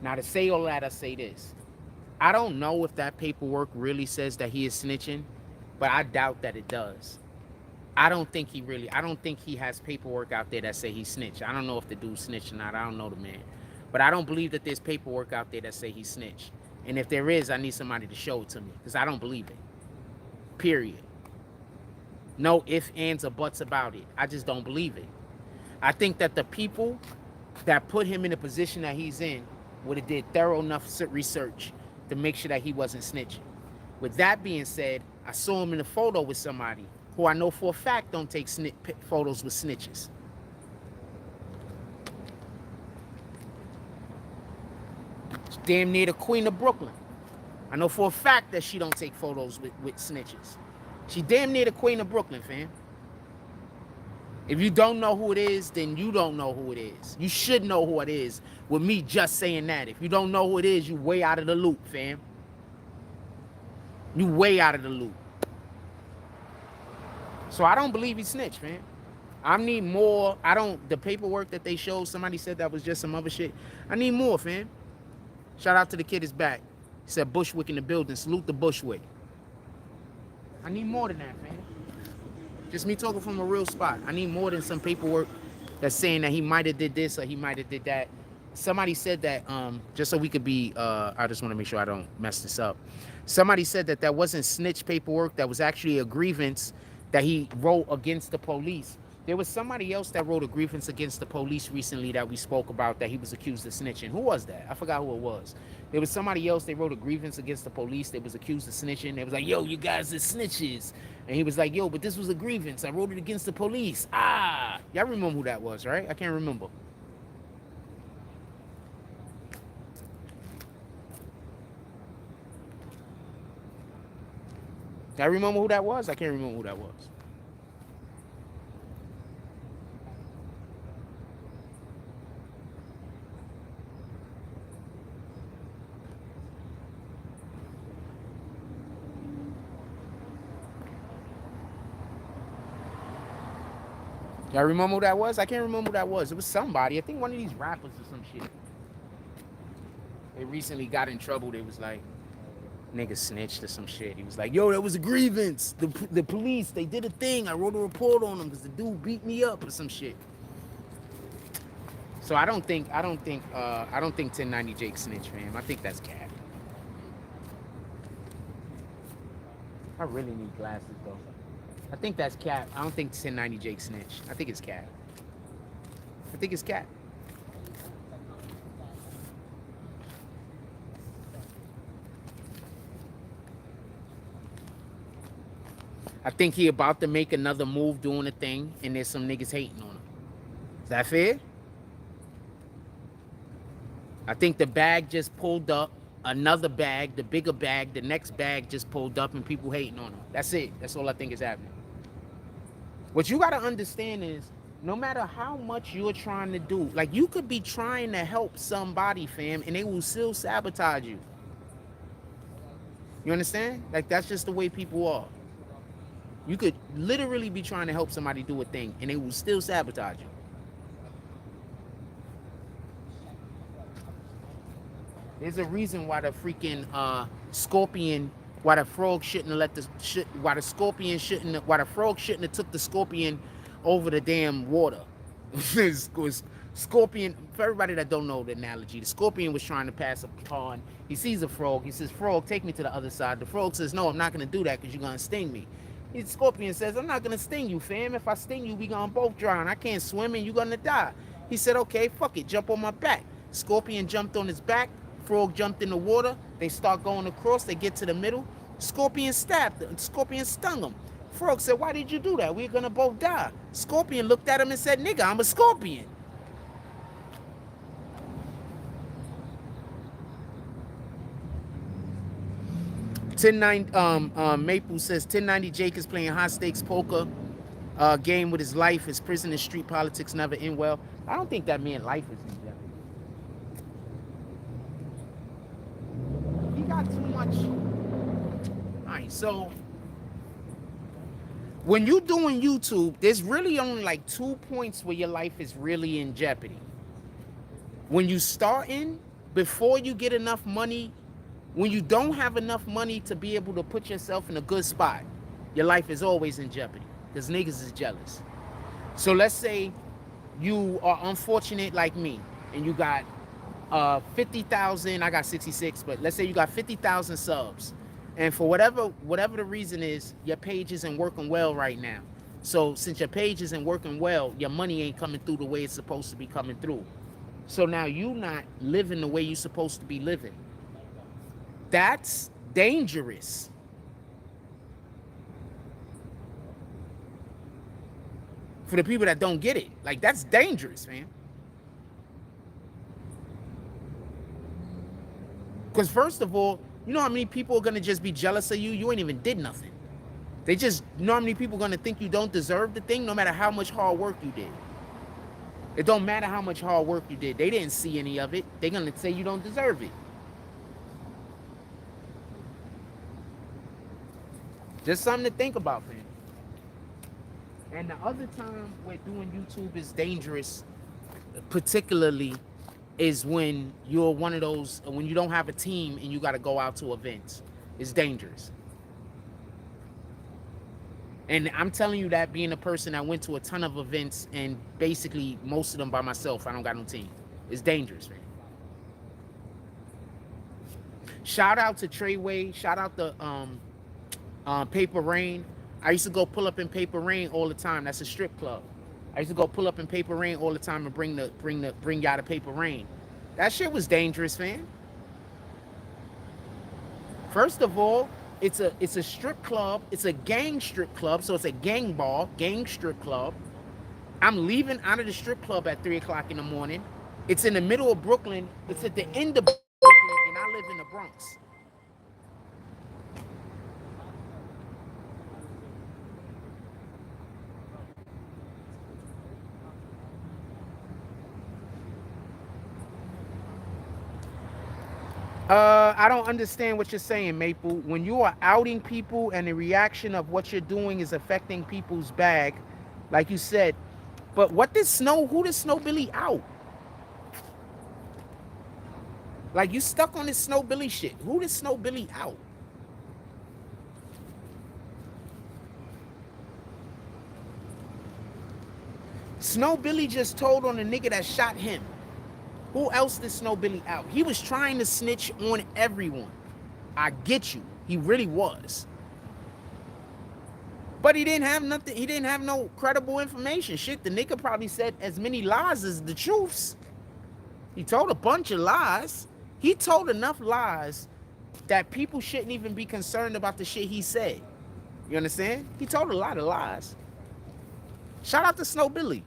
Now, to say all that, I say this. I don't know if that paperwork really says that he is snitching, but I doubt that it does. I don't think he has paperwork out there that say he snitched. I don't know if the dude snitched or not. I don't know the man. But I don't believe that there's paperwork out there that say he snitched. And if there is, I need somebody to show it to me because I don't believe it. Period. No ifs, ands, or buts about it. I just don't believe it. I think that the people that put him in the position that he's in would have did thorough enough research to make sure that he wasn't snitching. With that being said, I saw him in a photo with somebody who I know for a fact don't take photos with snitches. She's damn near the queen of Brooklyn. I know for a fact that she don't take photos with snitches. She damn near the queen of Brooklyn, fam. If you don't know who it is, then you don't know who it is. You should know who it is with me just saying that. If you don't know who it is, you way out of the loop, fam. You way out of the loop. So I don't believe he snitched, fam. I need more. The paperwork that they showed, somebody said that was just some other shit. I need more, fam. Shout out to the kid is back. He said Bushwick in the building. Salute the Bushwick. I need more than that, fam. Just me talking from a real spot. I need more than some paperwork that's saying that he might have did this or he might have did that. Somebody said that, just so we could be, I just want to make sure I don't mess this up. Somebody said that wasn't snitch paperwork. That was actually a grievance that he wrote against the police. There was somebody else that wrote a grievance against the police recently that we spoke about that he was accused of snitching. Who was that? I forgot who it was. There was somebody else, they wrote a grievance against the police that was accused of snitching. They was like, yo, you guys are snitches. And he was like, yo, but this was a grievance. I wrote it against the police. Y'all remember who that was, right? I can't remember. Y'all remember who that was? I can't remember who that was. Y'all remember who that was? I can't remember who that was. It was somebody. I think one of these rappers or some shit. They recently got in trouble. They was like, nigga snitched or some shit. He was like, yo, that was a grievance. The police, they did a thing. I wrote a report on them because the dude beat me up or some shit. So I don't think 1090 Jake snitched, fam. I think that's cap. I really need glasses though. I think that's cap. I don't think 1090 Jake snitched. I think it's cap. I think it's cap. I think he about to make another move doing a thing, and there's some niggas hating on him. Is that fair? I think the bag just pulled up. Another bag, the bigger bag, the next bag just pulled up, and people hating on him. That's it. That's all I think is happening. What you got to understand is, no matter how much you're trying to do, like you could be trying to help somebody, fam, and they will still sabotage you. You understand? Like that's just the way people are. You could literally be trying to help somebody do a thing, and they will still sabotage you. There's a reason why the freaking scorpion, why the frog shouldn't have let why the frog shouldn't have took the scorpion over the damn water. Scorpion, for everybody that don't know the analogy, the scorpion was trying to pass a pond. He sees a frog. He says, frog, take me to the other side. The frog says, no, I'm not going to do that because you're going to sting me. The scorpion says, I'm not going to sting you, fam. If I sting you, we going to both drown. I can't swim and you're going to die. He said, okay, fuck it. Jump on my back. Scorpion jumped on his back. Frog jumped in the water. They start going across. They get to the middle. Scorpion stabbed him. Scorpion stung him. Frog said, why did you do that? We're going to both die. Scorpion looked at him and said, nigga, I'm a scorpion. Maple says 1090 Jake is playing high stakes poker game with his life. His prison and street politics never end well. I don't think that man's life is in jeopardy. He got too much. All right, so when you're doing YouTube, there's really only like 2 points where your life is really in jeopardy. When you starting, before you get enough money, when you don't have enough money to be able to put yourself in a good spot, your life is always in jeopardy because niggas is jealous. So let's say you are unfortunate like me and you got 50,000, I got 66, but let's say you got 50,000 subs. And for whatever the reason is, your page isn't working well right now. So since your page isn't working well, your money ain't coming through the way it's supposed to be coming through. So now you not living the way you're supposed to be living. That's dangerous. For the people that don't get it, like, that's dangerous, man. Because first of all, you know how many people are gonna just be jealous of you? You ain't even did nothing. They just, you know how many people are gonna think you don't deserve the thing, no matter how much hard work you did. It don't matter how much hard work you did. They didn't see any of it. They're gonna say you don't deserve it. Just something to think about, man. And the other time where doing YouTube is dangerous, particularly, is when you're one of those, when you don't have a team and you got to go out to events. It's dangerous. And I'm telling you that being a person that went to a ton of events and basically most of them by myself. I don't got no team. It's dangerous, man. Shout out to Treyway. Shout out to Paper Rain. I used to go pull up in Paper Rain all the time. That's a strip club. I used to go pull up in Paper Rain all the time and bring y'all to Paper Rain. That shit was dangerous, man. First of all, it's a strip club. It's a gang strip club, so it's a gang ball, gang strip club. I'm leaving out of the strip club at 3 o'clock in the morning. It's in the middle of Brooklyn. It's at the end of Brooklyn, and I live in the Bronx. I don't understand what you're saying, Maple. When you are outing people and the reaction of what you're doing is affecting people's bag, like you said, but who did Snow Billy out? Like, you stuck on this Snow Billy shit. Who did Snow Billy out? Snow Billy just told on the nigga that shot him. Who else did Snow Billy out? He was trying to snitch on everyone. I get you. He really was. But he didn't have nothing. He didn't have no credible information. Shit, the nigga probably said as many lies as the truths. He told a bunch of lies. He told enough lies that people shouldn't even be concerned about the shit he said. You understand? He told a lot of lies. Shout out to Snow Billy.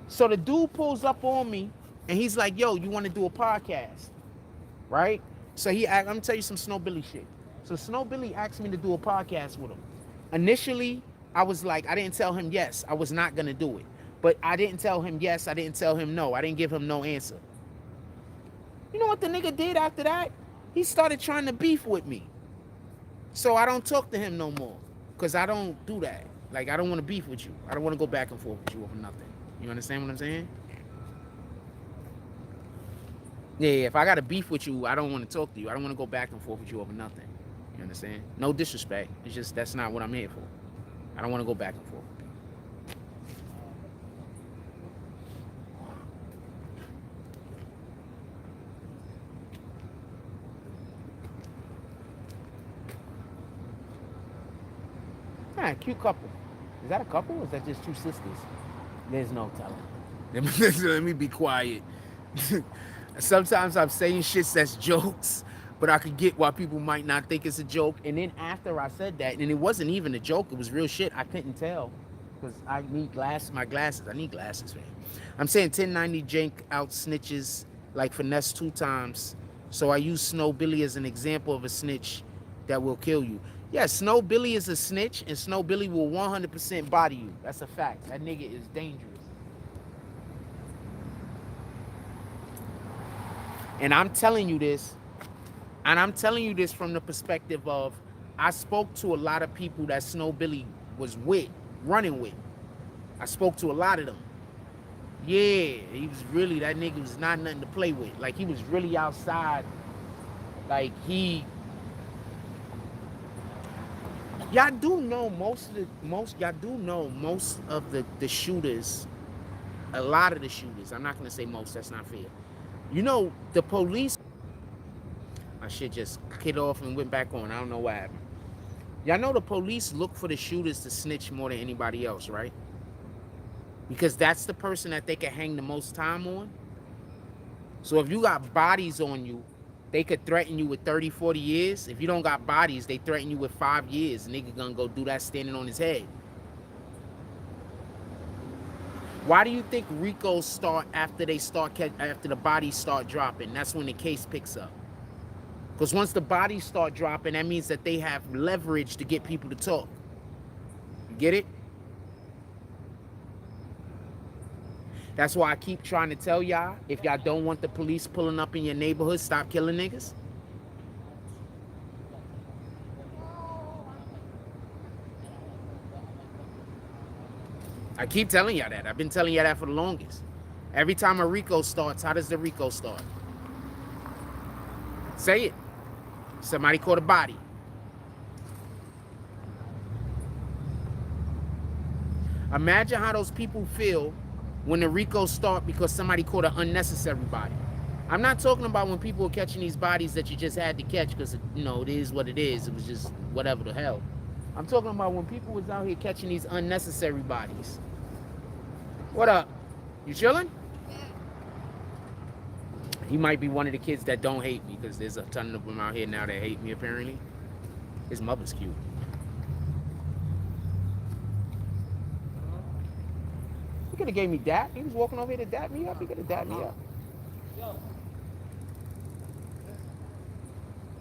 So the dude pulls up on me and he's like, yo, you want to do a podcast? Right? So I'm going to tell you some Snow Billy shit. So Snow Billy asked me to do a podcast with him. Initially, I was like, I didn't tell him yes. I was not going to do it. But I didn't tell him yes. I didn't tell him no. I didn't give him no answer. You know what the nigga did after that? He started trying to beef with me. So I don't talk to him no more. Because I don't do that. Like, I don't want to beef with you. I don't want to go back and forth with you over nothing. You understand what I'm saying? Yeah, if I got a beef with you, I don't want to talk to you. I don't want to go back and forth with you over nothing. You understand? No disrespect. It's just that's not what I'm here for. I don't want to go back and forth. Ah, cute couple. Is that a couple or is that just two sisters? There's no telling. Let me be quiet. Sometimes I'm saying shit that's jokes, but I could get why people might not think it's a joke. And then after I said that, and it wasn't even a joke, it was real shit, I couldn't tell. Because I need my glasses. I need glasses, man. I'm saying 1090 Jank out snitches like finesse 2 times. So I use Snow Billy as an example of a snitch that will kill you. Yeah, Snow Billy is a snitch, and Snow Billy will 100% body you. That's a fact. That nigga is dangerous. And I'm telling you this, from the perspective of, I spoke to a lot of people that Snow Billy was running with. I spoke to a lot of them. Yeah, he was really, that nigga was not nothing to play with. Like, he was really outside. Like, y'all do know most of the shooters, a lot of the shooters, I'm not going to say most, that's not fair. You know, the police My shit just kid off and went back on. I don't know what happened. Y'all know the police look for the shooters to snitch more than anybody else, right? Because that's the person that they can hang the most time on. So if you got bodies on you, they could threaten you with 30, 40 years. If you don't got bodies, they threaten you with 5 years. Nigga gonna go do that standing on his head. Why do you think Ricos start after after the bodies start dropping? That's when the case picks up. Because once the bodies start dropping, that means that they have leverage to get people to talk. You get it? That's why I keep trying to tell y'all, if y'all don't want the police pulling up in your neighborhood, stop killing niggas. I keep telling y'all that. I've been telling y'all that for the longest. Every time a RICO starts, how does the RICO start? Say it. Somebody caught a body. Imagine how those people feel when the RICOs start because somebody caught an unnecessary body. I'm not talking about when people are catching these bodies that you just had to catch because, you know, it is what it is. It was just whatever the hell. I'm talking about when people was out here catching these unnecessary bodies. What up? You chilling? He might be one of the kids that don't hate me because there's a ton of them out here now that hate me apparently. His mother's cute. He could have gave me that. He was walking over here to dap me up. He could have dapped me up.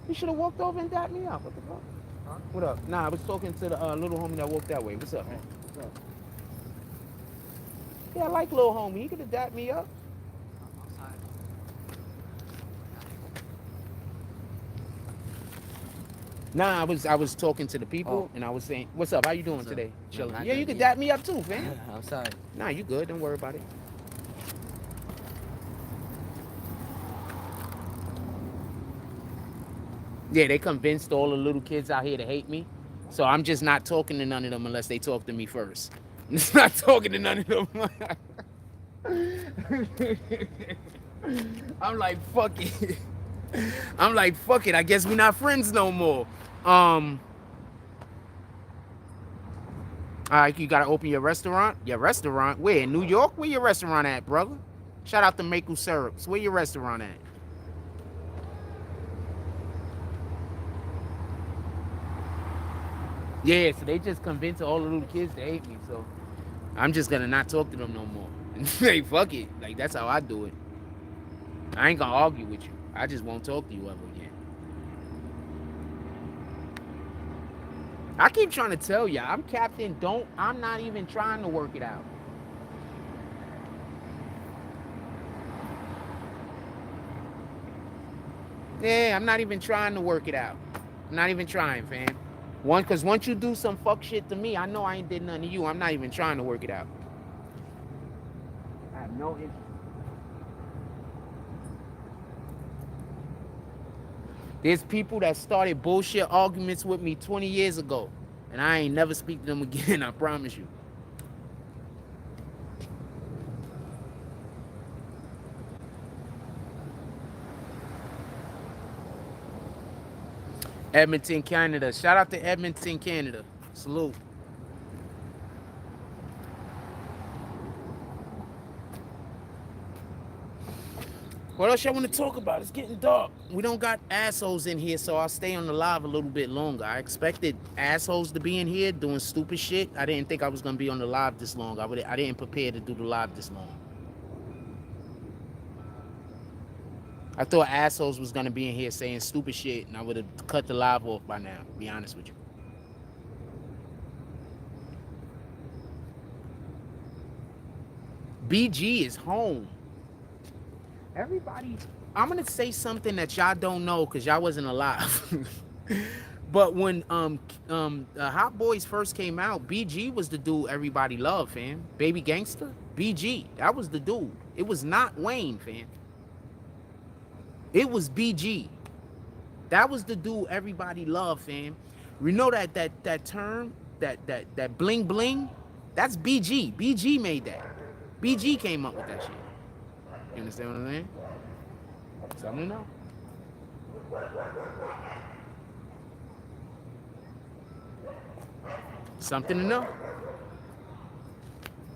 He should have walked over and dapped me up. What the fuck? Huh? What up? Nah, I was talking to the little homie that walked that way. What's up, man? What's up? Yeah, I like little homie. He could have dapped me up. Nah, I was talking to the people and I was saying, "What's up? How you doing today?" Chilling. Yeah, you could dap me up too, fam. I'm sorry. Nah, you good. Don't worry about it. Yeah, they convinced all the little kids out here to hate me. So I'm just not talking to none of them unless they talk to me first. I'm just not talking to none of them. I'm like, fuck it. I'm like, fuck it. I guess we're not friends no more. All right, you gotta open your restaurant. Your restaurant? Where? In New York? Where your restaurant at, brother? Shout out to Maple Syrups. Where your restaurant at? Yeah, so they just convinced all the little kids to hate me. So I'm just gonna not talk to them no more. Hey, fuck it. Like, that's how I do it. I ain't gonna argue with you. I just won't talk to you ever again. I keep trying to tell ya, I'm Captain I'm not even trying to work it out. Yeah, I'm not even trying to work it out. I'm not even trying, fam. Because once you do some fuck shit to me, I know I ain't did nothing to you. I'm not even trying to work it out. I have no interest. There's people that started bullshit arguments with me 20 years ago, and I ain't never speak to them again, I promise you. Edmonton, Canada. Shout out to Edmonton, Canada. Salute. What else y'all want to talk about? It's getting dark. We don't got assholes in here, so I'll stay on the live a little bit longer. I expected assholes to be in here doing stupid shit. I didn't think I was going to be on the live this long. I didn't prepare to do the live this long. I thought assholes was going to be in here saying stupid shit, and I would have cut the live off by now, to be honest with you. BG is home. Everybody, I'm gonna say something that y'all don't know because y'all wasn't alive. But when Hot Boys first came out, BG was the dude everybody loved, fam. Baby Gangster, BG, that was the dude. It was not Wayne, fam. It was BG. That was the dude everybody loved, fam. You know that term, that bling bling, that's BG. BG made that. BG came up with that shit. You understand what I'm saying? Something to know. Something to know.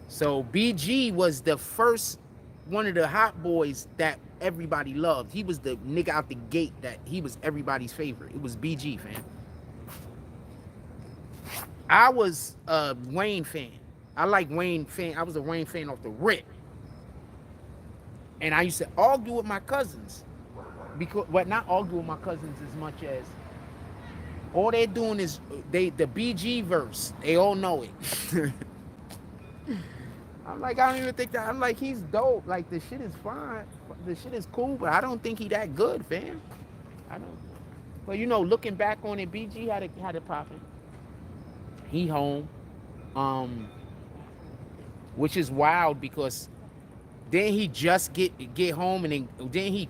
So BG was the first one of the hot boys that everybody loved. He was the nigga out the gate that he was everybody's favorite. It was BG, fam. I was a Wayne fan. I like Wayne fan. I was a Wayne fan off the rip. And I used to argue with my cousins. Because, well, not argue with my cousins as much as all they're doing is the BG verse. They all know it. I'm like, I don't even think that. I'm like, he's dope. Like, the shit is fine. The shit is cool, but I don't think he that good, fam. I don't. But you know, looking back on it, BG had it popping. He home, which is wild because then he just get home and then he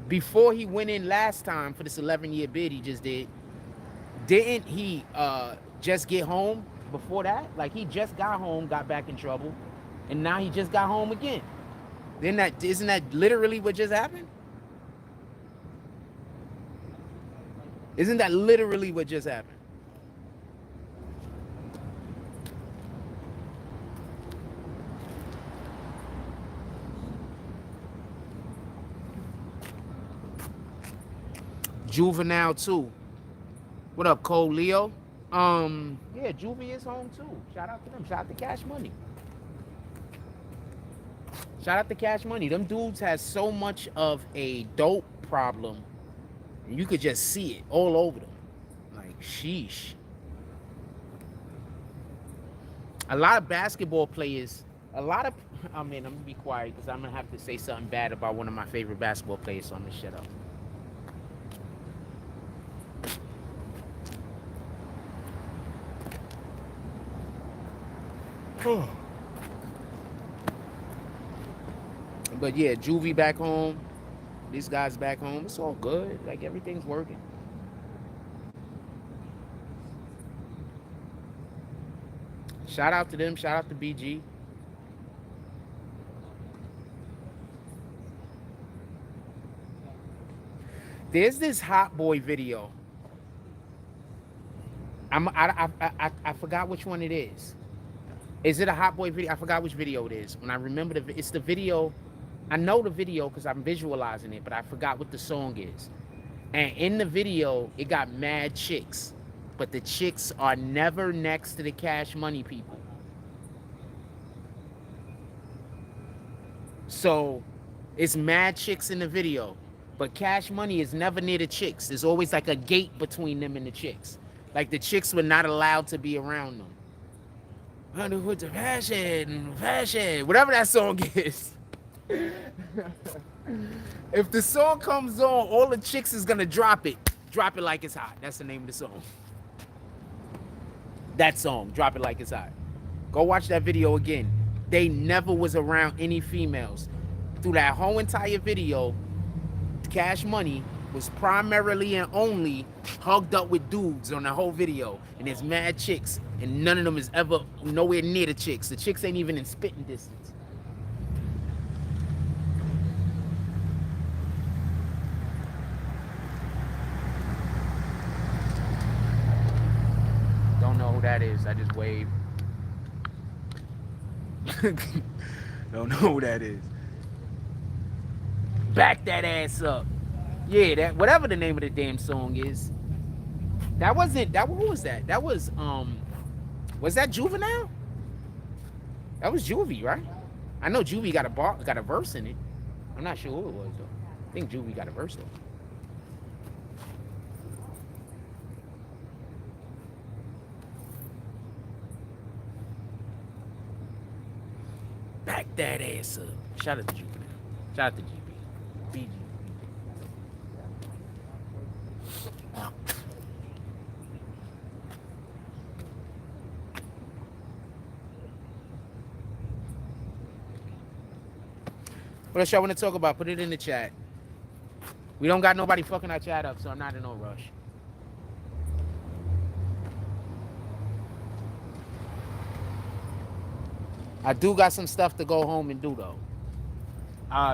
before he went in last time for this 11-year bid he just didn't he just get home before that? Like he just got home, got back in trouble, and now he just got home again. Then isn't that literally what just happened? Isn't that literally what just happened? Juvenile too. What up, Cole Leo? Yeah, Juvie is home too. Shout out to them. Shout out to Cash Money. Shout out to Cash Money. Them dudes has so much of a dope problem. You could just see it all over them. Like, sheesh. A lot of basketball players, I'm gonna be quiet because I'm gonna have to say something bad about one of my favorite basketball players, so I'm gonna shut up. But yeah, Juvie back home. These guys back home. It's all good. Like everything's working. Shout out to them. Shout out to BG. There's this Hot Boy video. I forgot which one it is. Is it a Hot Boy video? I forgot which video it is. When I remember it's the video. I know the video because I'm visualizing it, but I forgot what the song is. And in the video, it got mad chicks, but the chicks are never next to the Cash Money people. So it's mad chicks in the video, but Cash Money is never near the chicks. There's always like a gate between them and the chicks. Like the chicks were not allowed to be around them. With the fashion, whatever that song is. If the song comes on, all the chicks is gonna drop it like it's hot. That's the name of the song. That song, Drop It Like It's Hot. Go watch that video again. They never was around any females. Through that whole entire video, Cash Money was primarily and only hugged up with dudes on the whole video. And there's mad chicks, and none of them is ever nowhere near the chicks. The chicks ain't even in spitting distance. Don't know who that is. I just waved. Don't know who that is. Back that ass up. Yeah, that whatever the name of the damn song is. That wasn't that. Who was that? That was that Juvenile? That was Juvie, right? I know Juvie got a verse in it. I'm not sure who it was though. I think Juvie got a verse though. Back that ass up. Shout out to Juvenile. Shout out to GB. BG. What else y'all want to talk about? Put it in the chat. We don't got nobody fucking our chat up, so I'm not in no rush. I do got some stuff to go home and do though.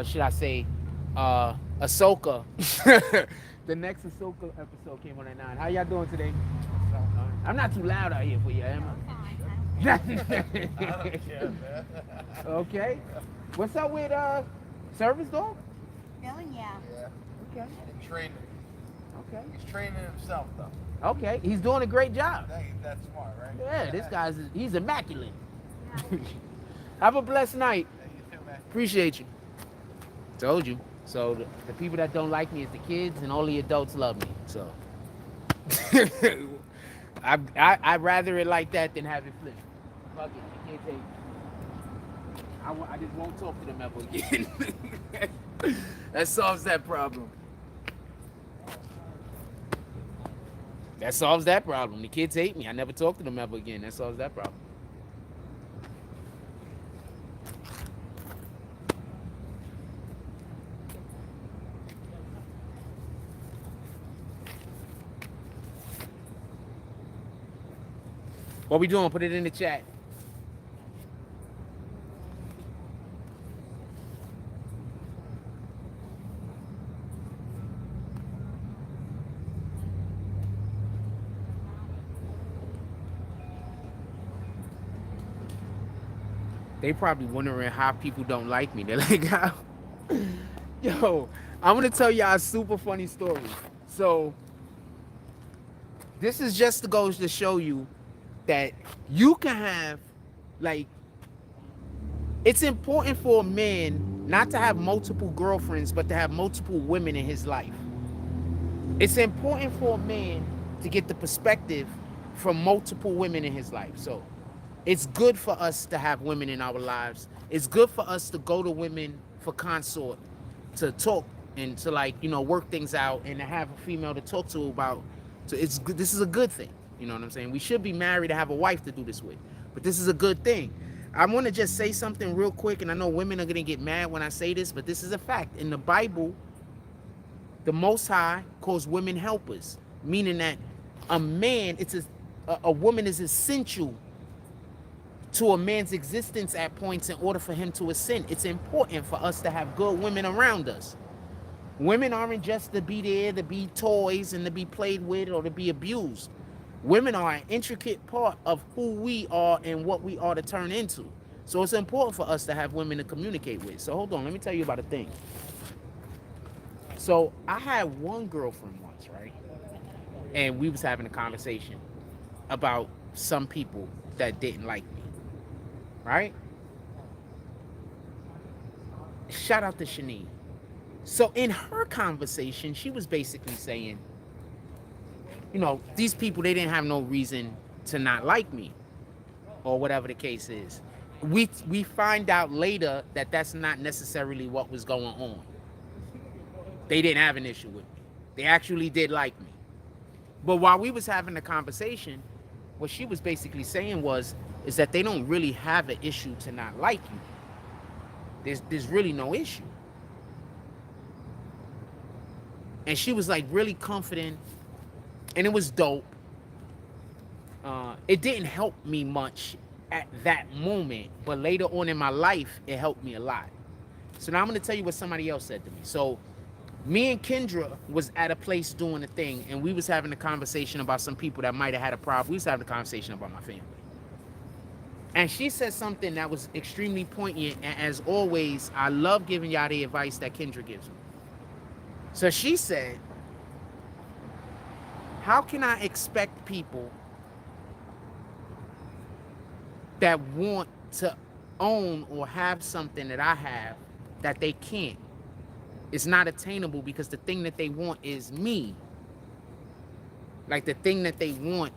Should I say, Ahsoka The next Ahsoka episode came on at 9. How y'all doing today? I'm not too loud out here for you, am I? I don't care, man. Okay. What's up with service dog? Really? Yeah. Yeah. Okay. He's training. Okay. He's training himself, though. Okay. He's doing a great job. That's smart, right? Yeah, this guy's he's immaculate. Yeah. Have a blessed night. Hey, you too, man. Appreciate you. Told you. So the people that don't like me is the kids, and all the adults love me. So I'd rather it like that than have it flipped. Fuck it, you can't take it. I just won't talk to them ever again. That solves that problem. That solves that problem. The kids hate me. I never talk to them ever again. That solves that problem. What we doing? Put it in the chat. They probably wondering how people don't like me. They're like, how? Yo, I'm gonna tell y'all a super funny story. So this is just goes to show you that you can have, like, it's important for a man not to have multiple girlfriends, but to have multiple women in his life. It's important for a man to get the perspective from multiple women in his life. So it's good for us to have women in our lives. It's good for us to go to women for consort, to talk and to, like, you know, work things out, and to have a female to talk to about. So it's good. This is a good thing. You know what I'm saying? We should be married to have a wife to do this with, but this is a good thing. I want to just say something real quick, and I know women are gonna get mad when I say this, but this is a fact. In the Bible, the Most High calls women helpers, meaning that a man, a woman is essential to a man's existence at points in order for him to ascend. It's important for us to have good women around us. Women aren't just to be there, to be toys and to be played with or to be abused. Women are an intricate part of who we are and what we are to turn into. So it's important for us to have women to communicate with. So hold on, let me tell you about a thing. So I had one girlfriend once, right? And we was having a conversation about some people that didn't like me, right? Shout out to Shanice. So in her conversation, she was basically saying, you know, these people, they didn't have no reason to not like me, or whatever the case is. We find out later that that's not necessarily what was going on. They didn't have an issue with me. They actually did like me. But while we was having the conversation, what she was basically saying is that they don't really have an issue to not like you. There's really no issue. And she was like really confident, and it was dope. It didn't help me much at that moment, but later on in my life, it helped me a lot. So now I'm going to tell you what somebody else said to me. So me and Kendra was at a place doing a thing, and we was having a conversation about some people that might have had a problem. We was having a conversation about my family. And she said something that was extremely poignant, and as always, I love giving y'all the advice that Kendra gives me. So she said, how can I expect people that want to own or have something that I have that they can't? It's not attainable because the thing that they want is me. Like, the thing that they want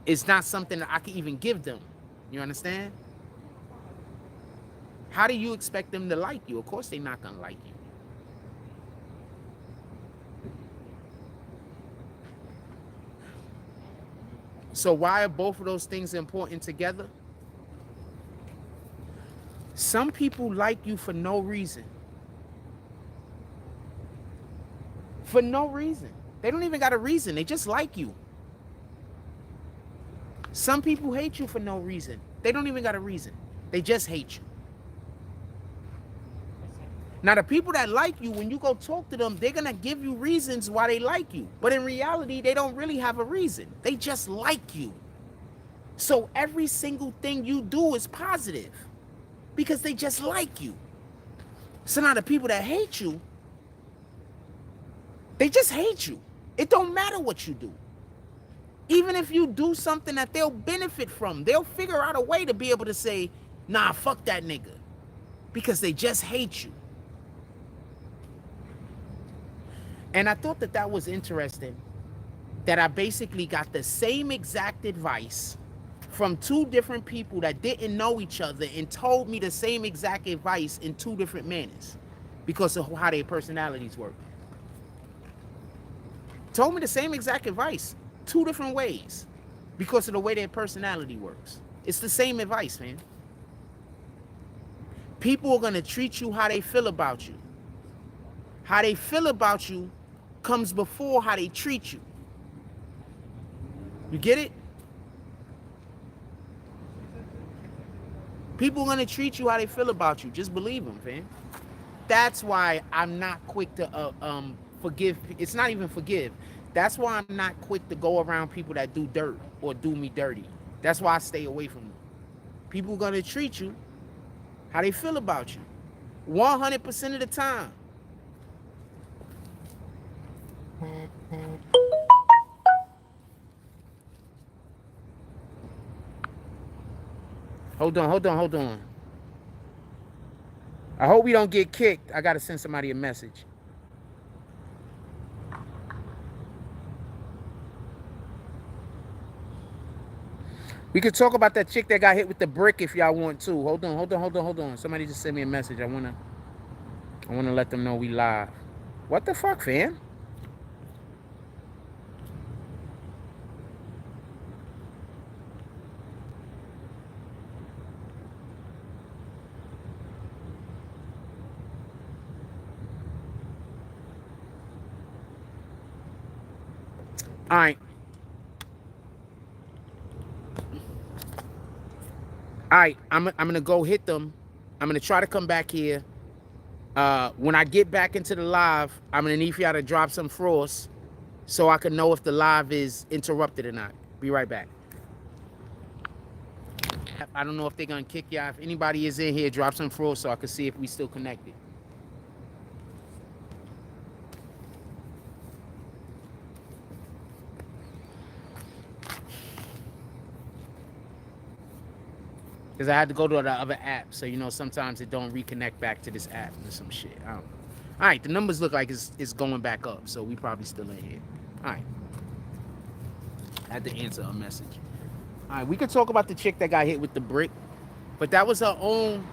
is not something that I can even give them. You understand? How do you expect them to like you? Of course they're not going to like you. So why are both of those things important together? Some people like you for no reason. For no reason. They don't even got a reason. They just like you. Some people hate you for no reason. They don't even got a reason. They just hate you. Now, the people that like you, when you go talk to them, they're gonna give you reasons why they like you. But in reality, they don't really have a reason. They just like you. So every single thing you do is positive because they just like you. So now the people that hate you, they just hate you. It don't matter what you do. Even if you do something that they'll benefit from, they'll figure out a way to be able to say, nah, fuck that nigga. Because they just hate you. And I thought that that was interesting, that I basically got the same exact advice from two different people that didn't know each other and told me the same exact advice in two different manners because of how their personalities work. Told me the same exact advice, two different ways because of the way their personality works. It's the same advice, man. People are going to treat you how they feel about you. How they feel about you comes before how they treat you. You get it? People are going to treat you how they feel about you. Just believe them, fam. That's why I'm not quick to forgive. It's not even forgive. That's why I'm not quick to go around people that do dirt or do me dirty. That's why I stay away from them. People are going to treat you how they feel about you 100% of the time. Hold on. I hope we don't get kicked. I got to send somebody a message. We could talk about that chick that got hit with the brick if y'all want to. Hold on. Somebody just sent me a message. I wanna let them know we live. What the fuck, fam? All right. I'm gonna go hit them. I'm gonna try to come back here. When I get back into the live, I'm gonna need for y'all to drop some frost so I can know if the live is interrupted or not. Be right back. I don't know if they're gonna kick y'all. If anybody is in here, drop some frost so I can see if we still connected. Because I had to go to the other app. So, you know, sometimes it don't reconnect back to this app or some shit. I don't know. All right, the numbers look like it's going back up. So we probably still in here. All right. I had to answer a message. All right, we could talk about the chick that got hit with the brick. But that was her own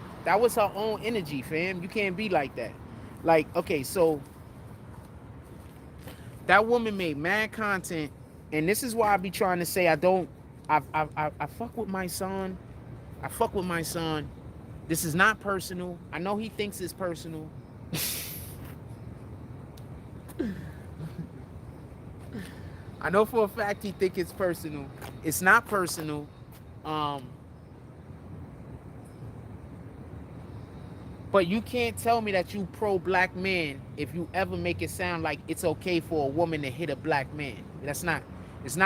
energy, fam. You can't be like that. Like, okay, so that woman made mad content. And this is why I be trying to say I fuck with my son. I fuck with my son. This is not personal. I know he thinks it's personal. I know for a fact he thinks it's personal. It's not personal. But you can't tell me that you pro-black man if you ever make it sound like it's okay for a woman to hit a black man. It's not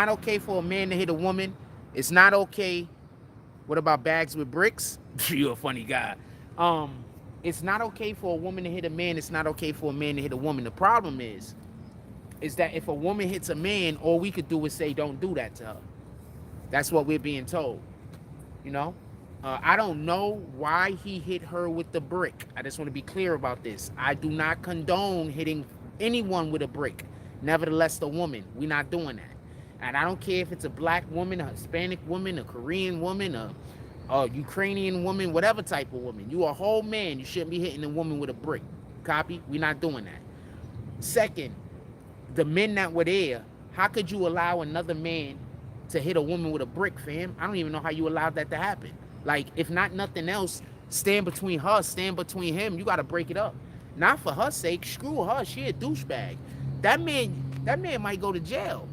okay for a man to hit a woman. It's not okay. What about bags with bricks? You're a funny guy. It's not okay for a woman to hit a man. It's not okay for a man to hit a woman. The problem is that if a woman hits a man, all we could do is say, don't do that to her. That's what we're being told. You know? I don't know why he hit her with the brick. I just want to be clear about this. I do not condone hitting anyone with a brick. Nevertheless, the woman, we're not doing that. And I don't care if it's a black woman, a Hispanic woman, a Korean woman, a Ukrainian woman, whatever type of woman. You a whole man. You shouldn't be hitting a woman with a brick. Copy? We're not doing that. Second, the men that were there, how could you allow another man to hit a woman with a brick, fam? I don't even know how you allowed that to happen. Like, if not nothing else, stand between her, stand between him. You got to break it up. Not for her sake. Screw her. She a douchebag. That man might go to jail.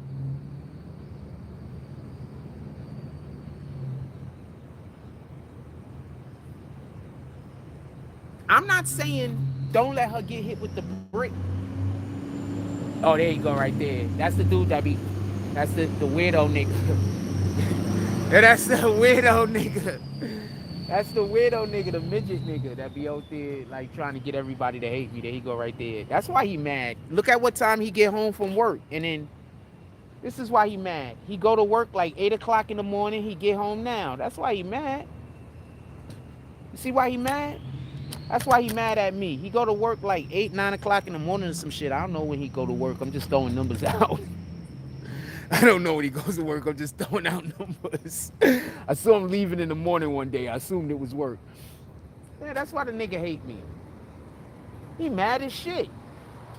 I'm not saying Don't let her get hit with the brick. Oh, there you go, right there. That's the dude that be. That's the weirdo nigga. Yeah, that's the weirdo nigga. That's the weirdo nigga, the midget nigga that be out there like trying to get everybody to hate me. There he go right there. That's why he mad. Look at what time he get home from work, and then this is why he mad. He go to work like 8 o'clock in the morning. He get home now. That's why he mad. You see why he mad? That's why he mad at me. He go to work like 8, 9 o'clock in the morning or some shit. I don't know when he go to work. I'm just throwing numbers out. I don't know when he goes to work. I'm just throwing out numbers. I saw him leaving in the morning one day. I assumed it was work. Yeah, that's why the nigga hate me. He mad as shit.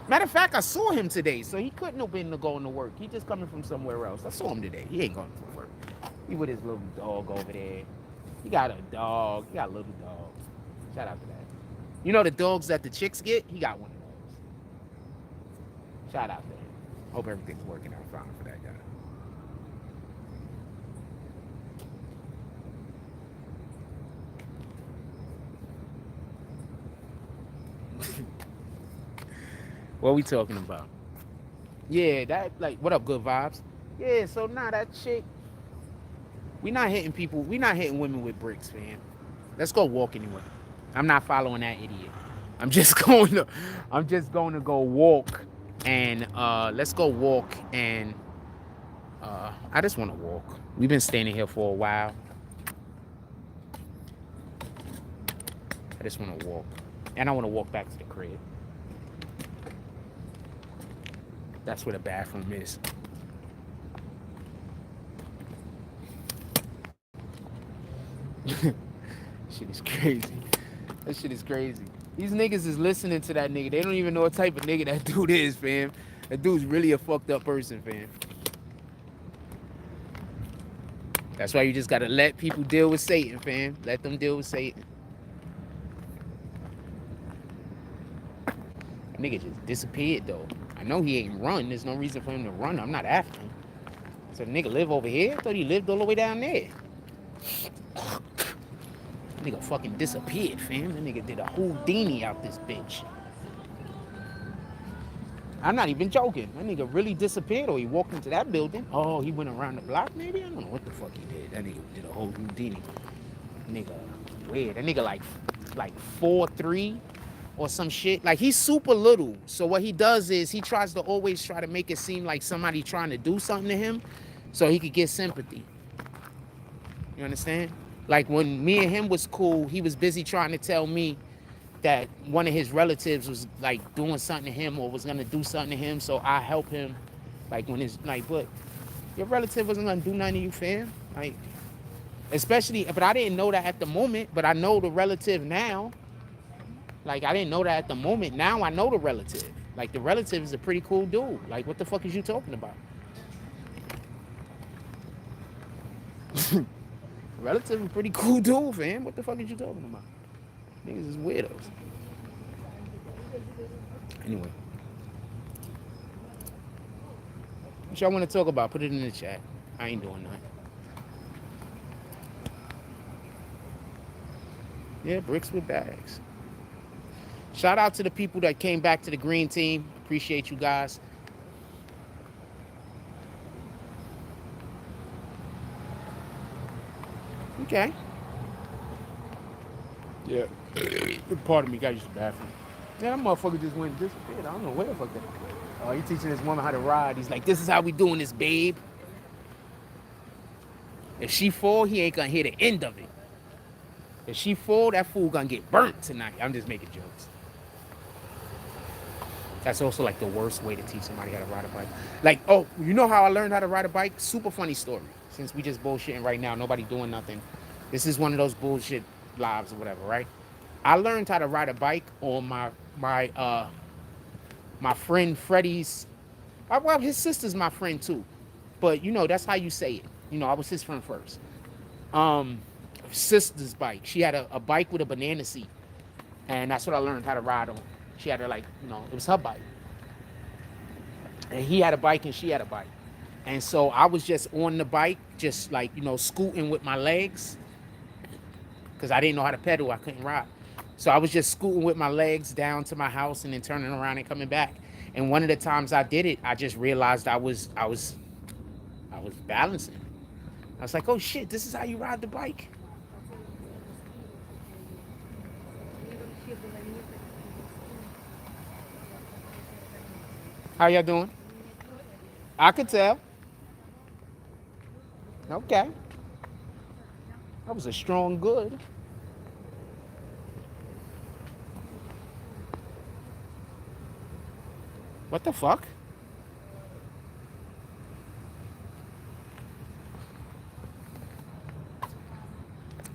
Matter of fact, I saw him today, so he couldn't have been going to work. He just coming from somewhere else. I saw him today. He ain't going to work. He with his little dog over there. He got a dog. He got a little dog. Shout out to that. You know the dogs that the chicks get? He got one of those. Shout out to him. Hope everything's working out fine for that guy. What we talking about? Yeah, that like what up, good vibes? Yeah, so nah, that chick. We not hitting people. We not hitting women with bricks, man. Let's go walk anyway. I'm not following that idiot. I'm just going to. I'm just going to go walk, and let's go walk, and I just want to walk. We've been standing here for a while. I just want to walk, and I want to walk back to the crib. That's where the bathroom is. Shit is crazy. That shit is crazy. These niggas is listening to that nigga. They don't even know what type of nigga that dude is, fam. That dude's really a fucked up person, fam. That's why you just gotta let people deal with Satan, fam. Let them deal with Satan. That nigga just disappeared, though. I know he ain't run. There's no reason for him to run. I'm not after him. So the nigga live over here? I thought he lived all the way down there. That nigga fucking disappeared, fam. That nigga did a Houdini out this bitch. I'm not even joking. That nigga really disappeared, or he walked into that building. Oh, he went around the block, maybe? I don't know what the fuck he did. That nigga did a whole Houdini. Nigga, weird. That nigga like 4'3" or some shit. Like, he's super little. So what he does is he tries to always try to make it seem like somebody trying to do something to him so he could get sympathy. You understand? Like, when me and him was cool, he was busy trying to tell me that one of his relatives was like doing something to him or was gonna do something to him, so I help him. Like, when it's like, but your relative wasn't gonna do nothing to you, fam. Like, especially, but I didn't know that at the moment, but I know the relative now. Like, I didn't know that at the moment. Now I know the relative. Like, the relative is a pretty cool dude. Like, what the fuck is you talking about? Relative is a pretty cool dude, fam. What the fuck is you talking about? Niggas is weirdos. Anyway. What y'all want to talk about? Put it in the chat. I ain't doing that. Yeah, bricks with bags. Shout out to the people that came back to the green team. Appreciate you guys. Okay. Yeah. Pardon me, guys. Use the bathroom. Yeah, that motherfucker just went and disappeared. I don't know where the fuck that. Oh, he teaching this woman how to ride. He's like, this is how we doing this, babe. If she fall, he ain't gonna hear the end of it. If she fall, that fool gonna get burnt tonight. I'm just making jokes. That's also like the worst way to teach somebody how to ride a bike. Like, oh, you know how I learned how to ride a bike? Super funny story. Since we just bullshitting right now, nobody doing nothing. This is one of those bullshit lives or whatever, right? I learned how to ride a bike on my friend Freddie's. Well, his sister's my friend too, but you know that's how you say it. You know, I was his friend first. Sister's bike. She had a bike with a banana seat, and that's what I learned how to ride on. She had it was her bike, and he had a bike and she had a bike, and so I was just on the bike, just like scooting with my legs, because I didn't know how to pedal. I couldn't ride. So I was just scooting with my legs down to my house and then turning around and coming back. And one of the times I did it, I just realized I was balancing. I was like, oh shit, this is how you ride the bike. How y'all doing? I could tell. Okay. That was a strong good. What the fuck?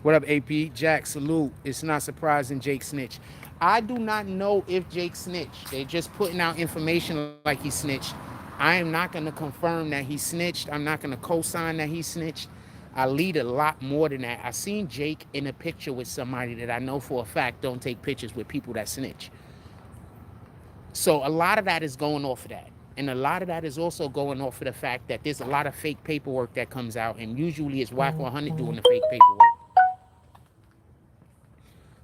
What up, AP? Jack, salute. It's not surprising Jake snitched. I do not know if Jake snitched. They just putting out information like he snitched. I am not going to confirm that he snitched. I'm not going to co-sign that he snitched. I lead a lot more than that. I seen Jake in a picture with somebody that I know for a fact don't take pictures with people that snitch. So a lot of that is going off of that. And a lot of that is also going off of the fact that there's a lot of fake paperwork that comes out, and usually it's Whack 100 doing the fake paperwork.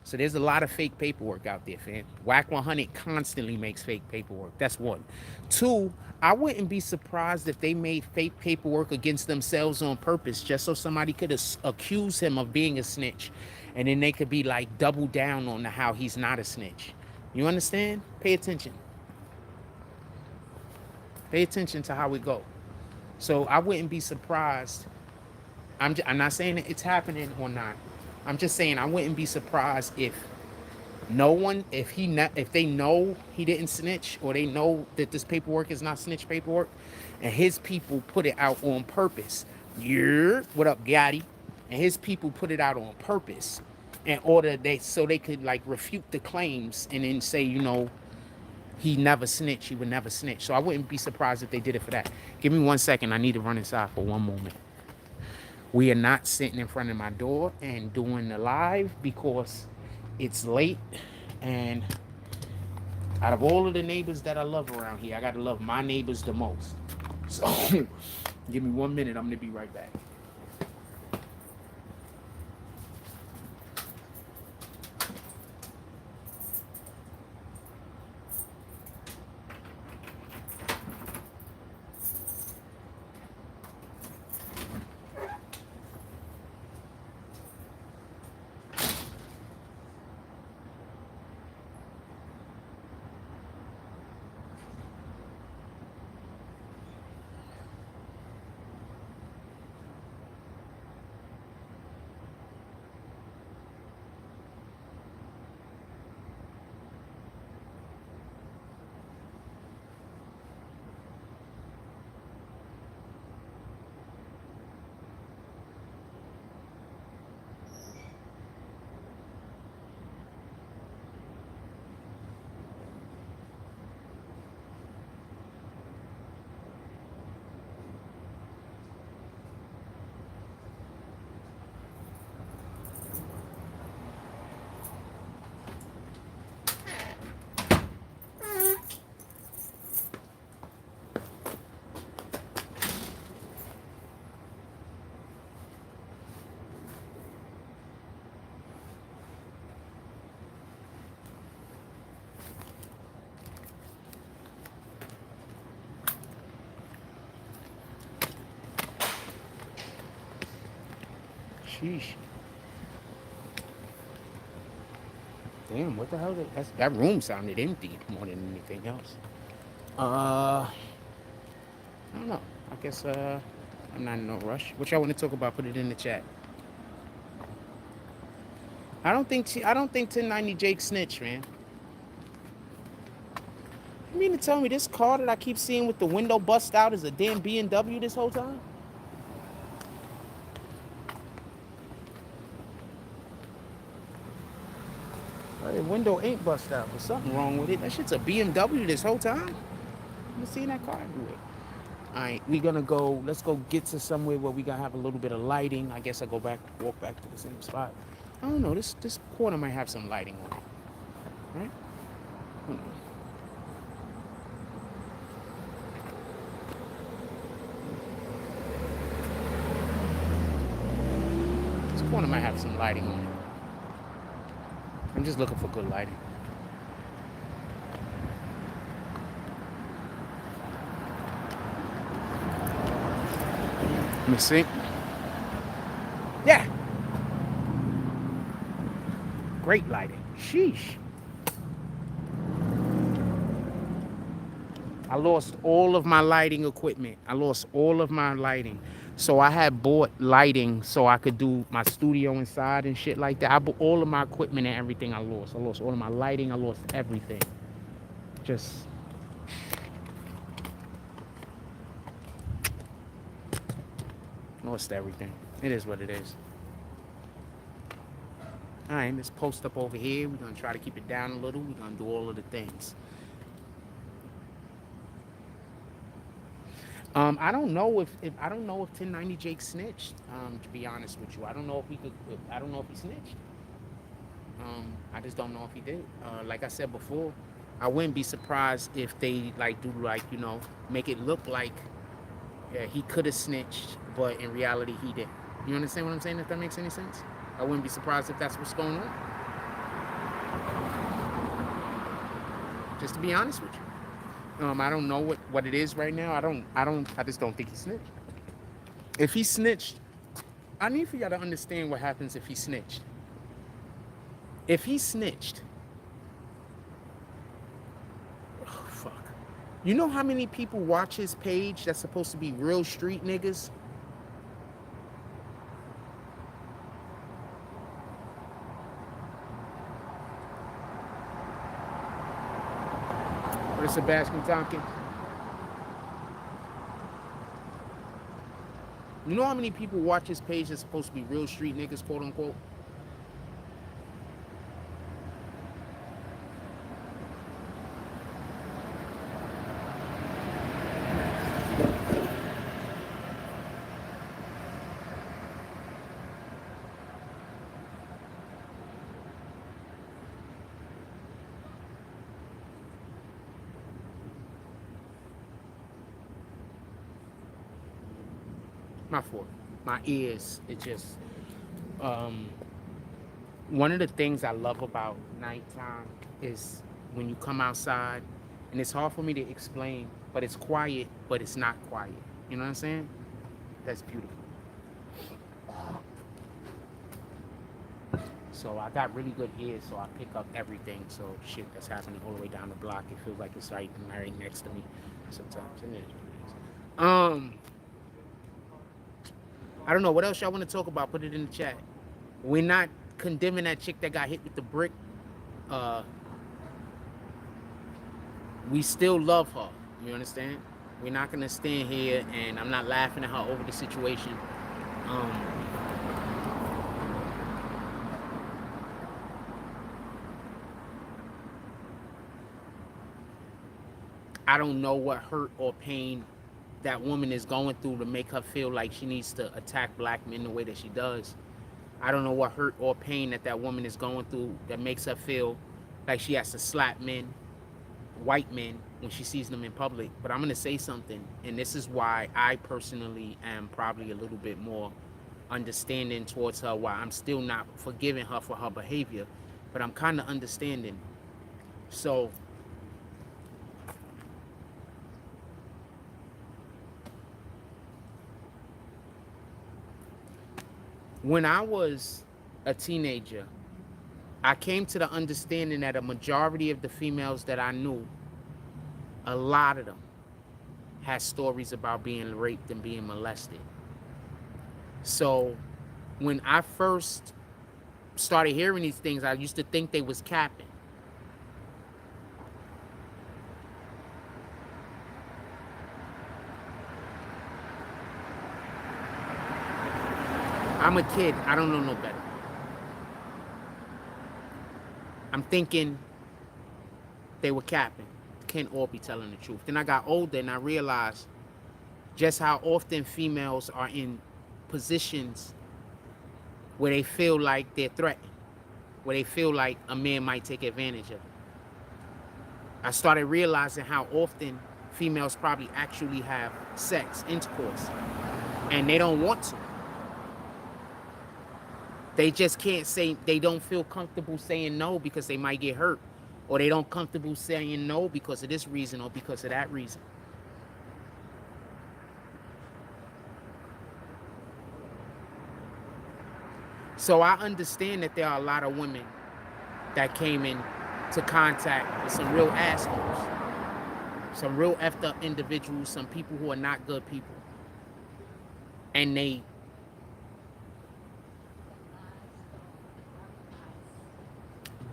So there's a lot of fake paperwork out there, fam. Whack 100 constantly makes fake paperwork. That's one. Two, I wouldn't be surprised if they made fake paperwork against themselves on purpose, just so somebody could accuse him of being a snitch, and then they could be like double down on how he's not a snitch. You understand? Pay attention. Pay attention to how it go. So I wouldn't be surprised. I'm not saying that it's happening or not. I'm just saying I wouldn't be surprised if no one, if they know he didn't snitch, or they know that this paperwork is not snitch paperwork, and his people put it out on purpose. Yeah, what up, Gotti? And his people put it out on purpose in order so they could like refute the claims and then say, he never snitched, he would never snitch. So I wouldn't be surprised if they did it for that. Give me 1 second. I need to run inside for one moment. We are not sitting in front of my door and doing the live because it's late, and out of all of the neighbors that I love around here, I got to love my neighbors the most. So give me 1 minute. I'm going to be right back. Sheesh. Damn, what the hell? That room sounded empty more than anything else. I don't know. I guess I'm not in no rush. What y'all want to talk about? Put it in the chat. I don't think 1090 Jake snitch, man. You mean to tell me this car that I keep seeing with the window bust out is a damn BMW this whole time? The window ain't bust out. There's something wrong with it. That shit's a BMW this whole time. I'm seeing that car everywhere. All right, let's go get to somewhere where we gotta have a little bit of lighting. I guess I walk back to the same spot. I don't know, this corner might have some lighting on it. Right? Who knows? This corner might have some lighting on it. I'm just looking for good lighting. Let me see. Yeah, great lighting. Sheesh. I lost all of my lighting equipment. I lost all of my lighting. So I had bought lighting so I could do my studio inside and shit like that. I bought all of my equipment and everything I lost. I lost all of my lighting. I lost everything. Just lost everything. It is what it is. All right, let's post up over here. We're going to try to keep it down a little. We're going to do all of the things. I don't know if I don't know if 1090 Jake snitched. To be honest with you, I don't know if he could. I don't know if he snitched. I just don't know if he did. Like I said before, I wouldn't be surprised if they like do like make it look like he could have snitched, but in reality he didn't. You understand what I'm saying? If that makes any sense, I wouldn't be surprised if that's what's going on. Just to be honest with you. I don't know what it is right now. I just don't think he snitched. If he snitched, I need for y'all to understand what happens if he snitched. If he snitched, oh fuck. You know how many people watch his page that's supposed to be real street niggas? What is Sebastian Tompkins? You know how many people watch his page that's supposed to be real street niggas, quote unquote? My fault. My ears. It just um one of the things I love about nighttime is when you come outside, and it's hard for me to explain, but it's quiet, but it's not quiet. You know what I'm saying? That's beautiful. So I got really good ears, so I pick up everything. So shit that's happening all the way down the block, it feels like it's right next to me sometimes. And it is what it is. I don't know what else y'all want to talk about. Put it in the chat. We're not condemning that chick that got hit with the brick. Uh, we still love her. You understand? We're not gonna stand here, and I'm not laughing at her over the situation. Um, I don't know what hurt or pain that woman is going through to make her feel like she needs to attack black men the way that she does. I don't know what hurt or pain that woman is going through that makes her feel like she has to slap men, white men, when she sees them in public. But I'm going to say something, and this is why I personally am probably a little bit more understanding towards her, why I'm still not forgiving her for her behavior, but I'm kind of understanding. So when I was a teenager, I came to the understanding that a majority of the females that I knew, a lot of them had stories about being raped and being molested. So when I first started hearing these things, I used to think they was capping. I'm a kid. I don't know no better. I'm thinking they were capping. Can't all be telling the truth. Then I got older and I realized just how often females are in positions where they feel like they're threatened, where they feel like a man might take advantage of them. I started realizing how often females probably actually have sex, intercourse, and they don't want to. They just can't say, they don't feel comfortable saying no because they might get hurt, or they don't comfortable saying no because of this reason or because of that reason. So I understand that there are a lot of women that came in to contact with some real assholes, some real effed up individuals, some people who are not good people, and they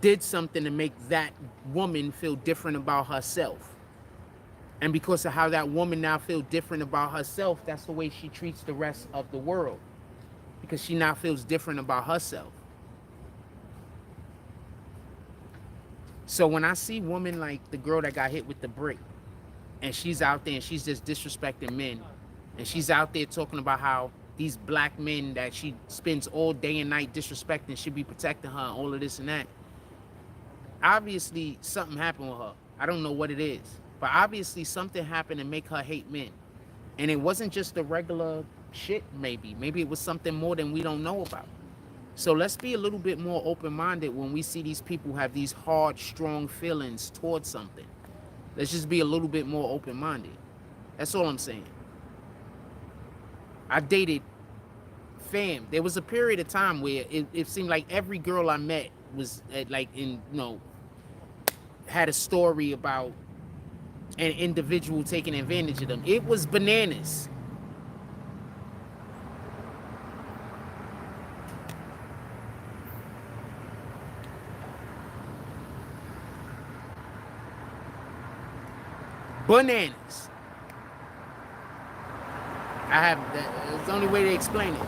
did something to make that woman feel different about herself. And because of how that woman now feels different about herself, that's the way she treats the rest of the world. Because she now feels different about herself. So when I see women like the girl that got hit with the brick, and she's out there and she's just disrespecting men, and she's out there talking about how these black men that she spends all day and night disrespecting should be protecting her and all of this and that, obviously something happened with her. I don't know what it is, but obviously something happened to make her hate men. And it wasn't just the regular shit, maybe it was something more than we don't know about. So let's be a little bit more open-minded when we see these people have these hard, strong feelings towards something. Let's just be a little bit more open-minded. That's all I'm saying. I dated, fam, there was a period of time where it seemed like every girl I met was like had a story about an individual taking advantage of them. It was bananas. Bananas. I have that. It's the only way to explain it.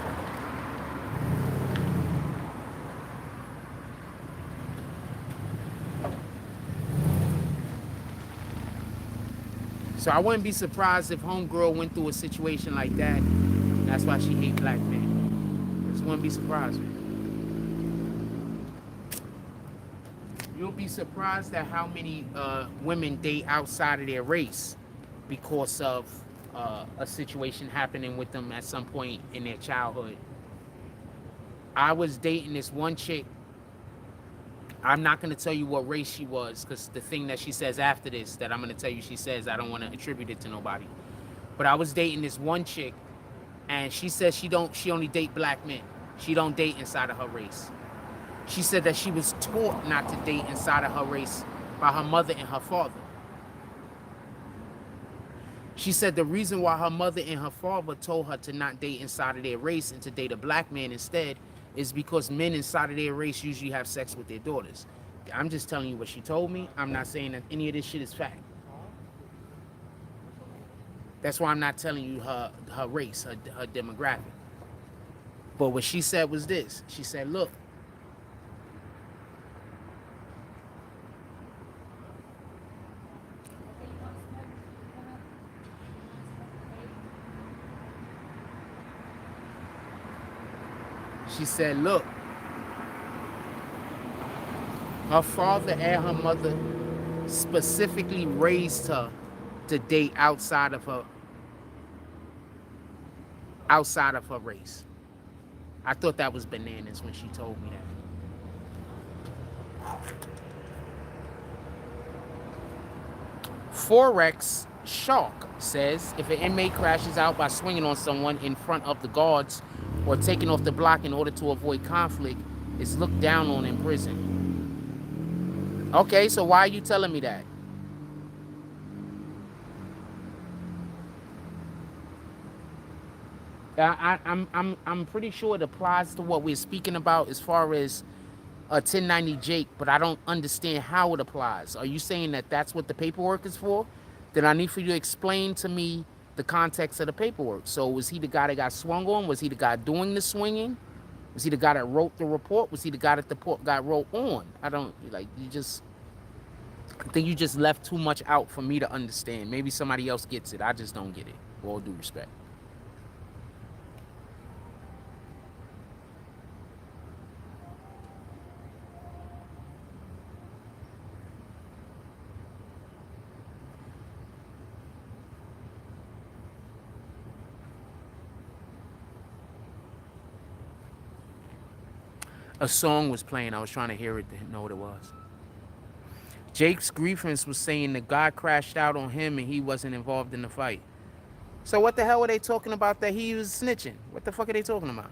So I wouldn't be surprised if homegirl went through a situation like that. That's why she hate black men. I just wouldn't be surprised. You'll be surprised at how many women date outside of their race because of a situation happening with them at some point in their childhood. I was dating this one chick. I'm not going to tell you what race she was because the thing that she says after this that I'm going to tell you she says, I don't want to attribute it to nobody. But I was dating this one chick, and she says she only date black men. She don't date inside of her race. She said that she was taught not to date inside of her race by her mother and her father. She said the reason why her mother and her father told her to not date inside of their race and to date a black man instead is because men inside of their race usually have sex with their daughters. I'm just telling you what she told me. I'm not saying that any of this shit is fact. That's why I'm not telling you her race, her demographic. But what she said was this. She said, look, her father and her mother specifically raised her to date outside of her race. I thought that was bananas when she told me that. Forex Shark says if an inmate crashes out by swinging on someone in front of the guards or taking off the block in order to avoid conflict, it's looked down on in prison. Okay, so why are you telling me that? I'm pretty sure it applies to what we're speaking about as far as a 1090 Jake, but I don't understand how it applies. Are you saying that that's what the paperwork is for? Then I need for you to explain to me the context of the paperwork. So was he the guy that got swung on? Was he the guy doing the swinging? Was he the guy that wrote the report? Was he the guy that the report got wrote on? I think you just left too much out for me to understand. Maybe somebody else gets it. I just don't get it. With all due respect. A song was playing. I was trying to hear it to know what it was. Jake's grievance was saying the guy crashed out on him and he wasn't involved in the fight. So what the hell are they talking about that he was snitching? What the fuck are they talking about?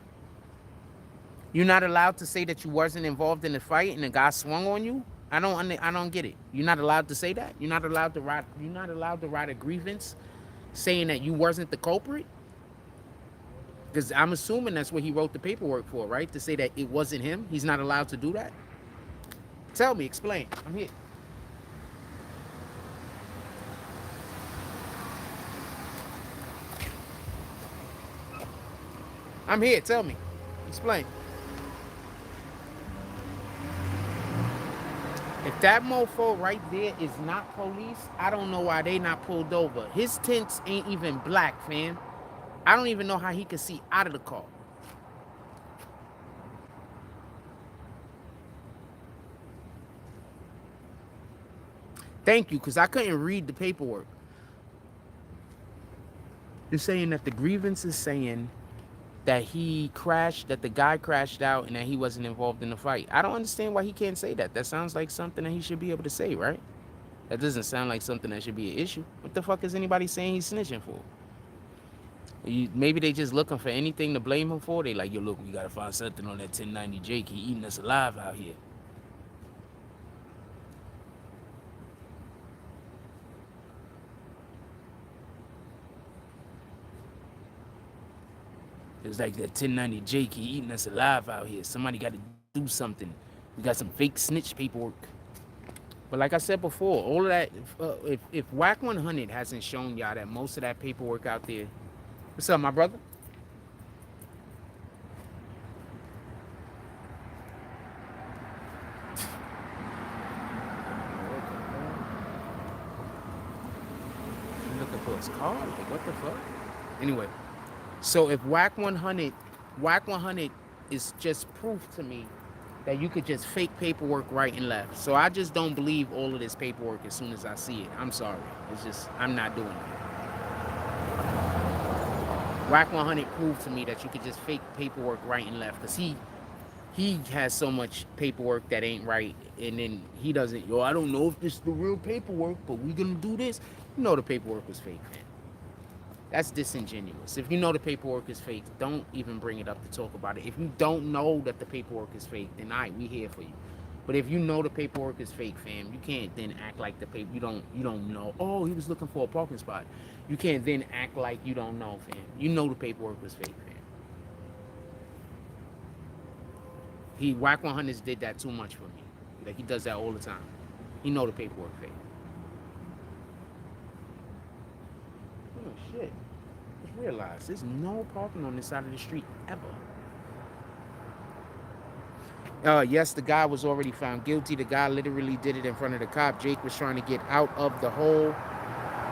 You're not allowed to say that you wasn't involved in the fight and the guy swung on you? I don't get it. You're not allowed to say that? You're not allowed to write a grievance saying that you wasn't the culprit? Because I'm assuming that's what he wrote the paperwork for, right? To say that it wasn't him. He's not allowed to do that. Tell me, explain. I'm here. I'm here. Tell me. Explain. If that mofo right there is not police, I don't know why they not pulled over. His tints ain't even black, fam. I don't even know how he could see out of the car. Thank you, because I couldn't read the paperwork. They're saying that the grievance is saying that he crashed, that the guy crashed out, and that he wasn't involved in the fight. I don't understand why he can't say that. That sounds like something that he should be able to say, right? That doesn't sound like something that should be an issue. What the fuck is anybody saying he's snitching for? Maybe they just looking for anything to blame him for. They like, yo, look, we gotta find something on that 1090 Jake. He eating us alive out here. It's like that 1090 Jake. He eating us alive out here. Somebody got to do something. We got some fake snitch paperwork. But like I said before, all of that, if Whack 100 hasn't shown y'all that most of that paperwork out there. What's up, my brother? You looking for his car? Like, what the fuck? Anyway, so if Whack 100 is just proof to me that you could just fake paperwork right and left. So I just don't believe all of this paperwork as soon as I see it. I'm sorry. It's just, I'm not doing it. Whack 100 proved to me that you could just fake paperwork right and left. Because he has so much paperwork that ain't right. And then he doesn't, yo, I don't know if this is the real paperwork, but we gonna do this. You know the paperwork was fake, man. That's disingenuous. If you know the paperwork is fake, don't even bring it up to talk about it. If you don't know that the paperwork is fake, then all right, we here for you. But if you know the paperwork is fake, fam, you can't then act like the paper you don't know. Oh, he was looking for a parking spot. You can't then act like you don't know, fam. You know the paperwork was fake, fam. Whack 100 did that too much for me. Like he does that all the time. He know the paperwork fake. Oh shit. Just realized there's no parking on this side of the street ever. Yes, the guy was already found guilty. The guy literally did it in front of the cop. Jake was trying to get out of the hole.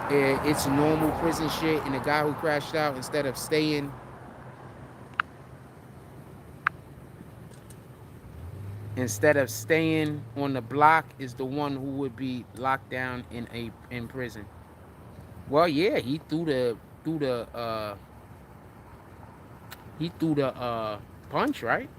It's normal prison shit. And the guy who crashed out, instead of staying on the block, is the one who would be locked down in prison. Well, yeah, he threw the punch, right?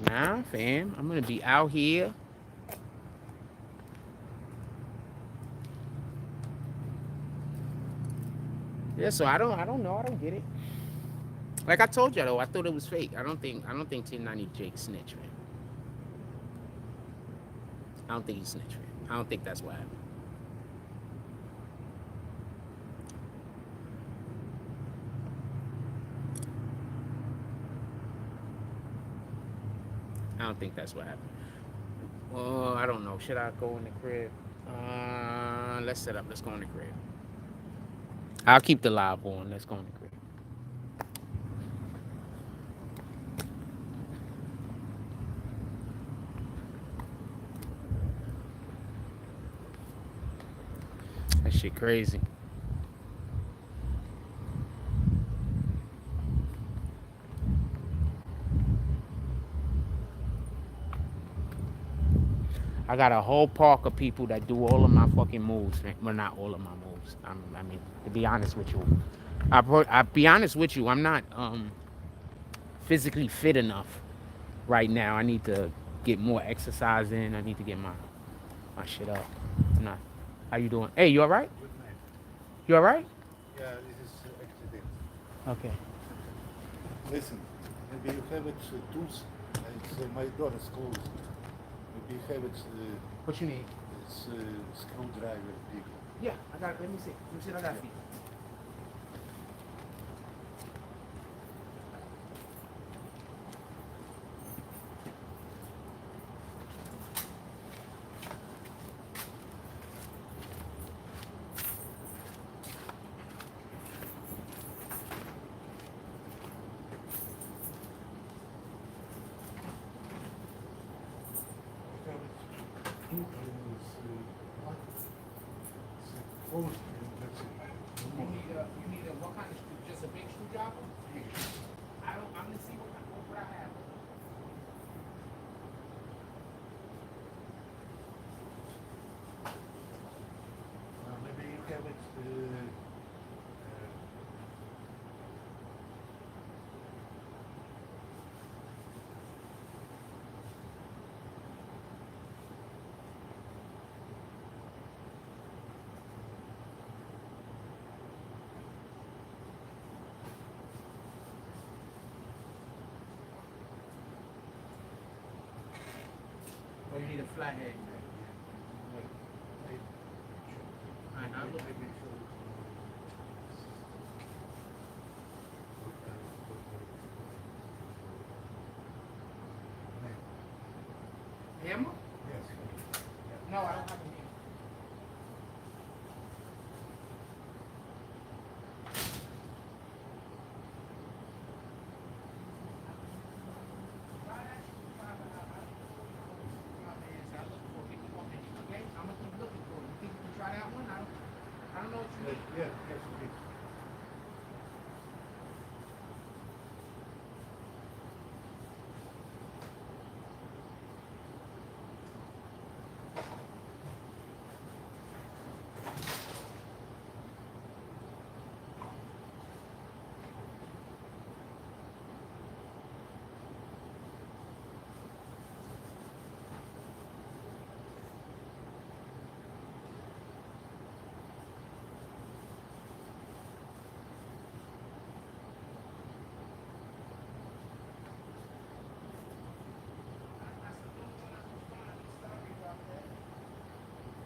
Nah, fam, I'm gonna be out here. Yeah, so I don't know. I don't get it. Like I told you though, I thought it was fake. I don't think 1090 Jake snitched, man. I don't think he snitched, man. I don't think that's what happened. I don't think that's what happened. Oh, I don't know. Should I go in the crib? Let's set up. Let's go in the crib. I'll keep the live on. Let's go in the crib. Shit crazy. I got a whole park of people that do all of my fucking moves. Well, not all of my moves. I mean, to be honest with you, I be honest with you. I'm not physically fit enough right now. I need to get more exercise in. I need to get my shit up. Nah. How you doing? Hey, you all right? Good night. You all right? Yeah, this is accident. Okay. Listen, maybe you have it tools. It's my door is closed. Maybe you have it. What you need? It's screwdriver big. Yeah, I got. Let me see. Let me see what I got for you. You need a what kind of screw? Just a big screwdriver? I'm gonna see what I have. Maybe you have it. Or you need a flathead? Alright, I'll look. Hammer? Yes. No, I don't have a hammer. I don't know what you need. Yeah, yes, please.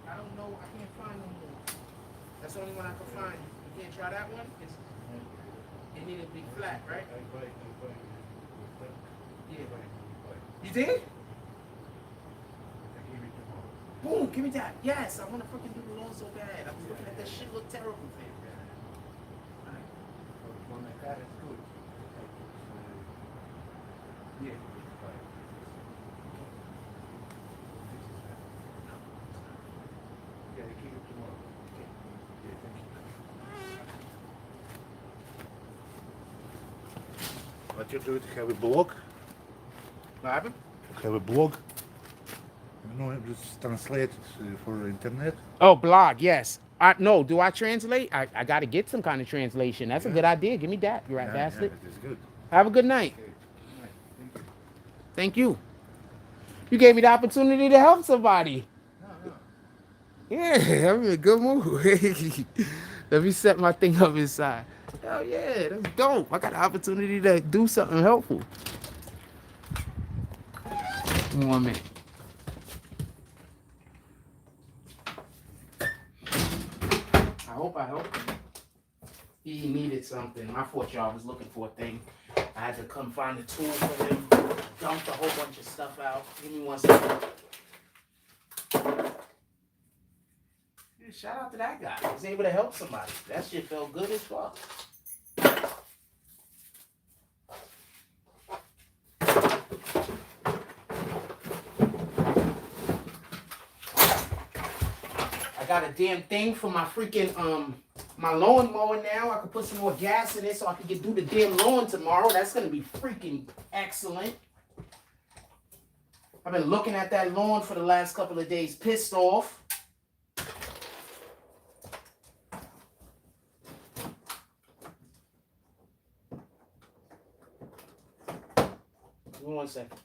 I don't know. I can't find no more. That's the only one I can find. You can't try that one? It need to be flat, right? I buy. Yeah. Buy. You did? I give it tomorrow. Boom, give me that. Yes, I want to fucking do the loan so bad. I was looking at that shit look terrible, man. For my car, it's good. Yeah. Yeah, I give it tomorrow. Okay. Yeah, thank you. What you do? Have a blog? What happened? Have a blog? You know, just translate for internet. Oh, blog, yes. No, do I translate? I got to get some kind of translation. That's a good idea. Give me that, you right bastard. Yeah, it is good. Have a good night. Okay. Right. Thank you. Thank you. You gave me the opportunity to help somebody. No. Yeah, I'm in a good mood. Let me set my thing up inside. Hell yeah, that's dope. I got the opportunity to do something helpful. 1 minute. I hope he needed something. My fault, y'all. I was looking for a thing. I had to come find a tool for him. Dumped a whole bunch of stuff out. Give me 1 second. Yeah, shout out to that guy. He was able to help somebody. That shit felt good as fuck. I I got a damn thing for my freaking my lawn mower now. I can put some more gas in it so I can get do the damn lawn tomorrow. That's gonna be freaking excellent. I've been looking at that lawn for the last couple of days, pissed off. Give me 1 second.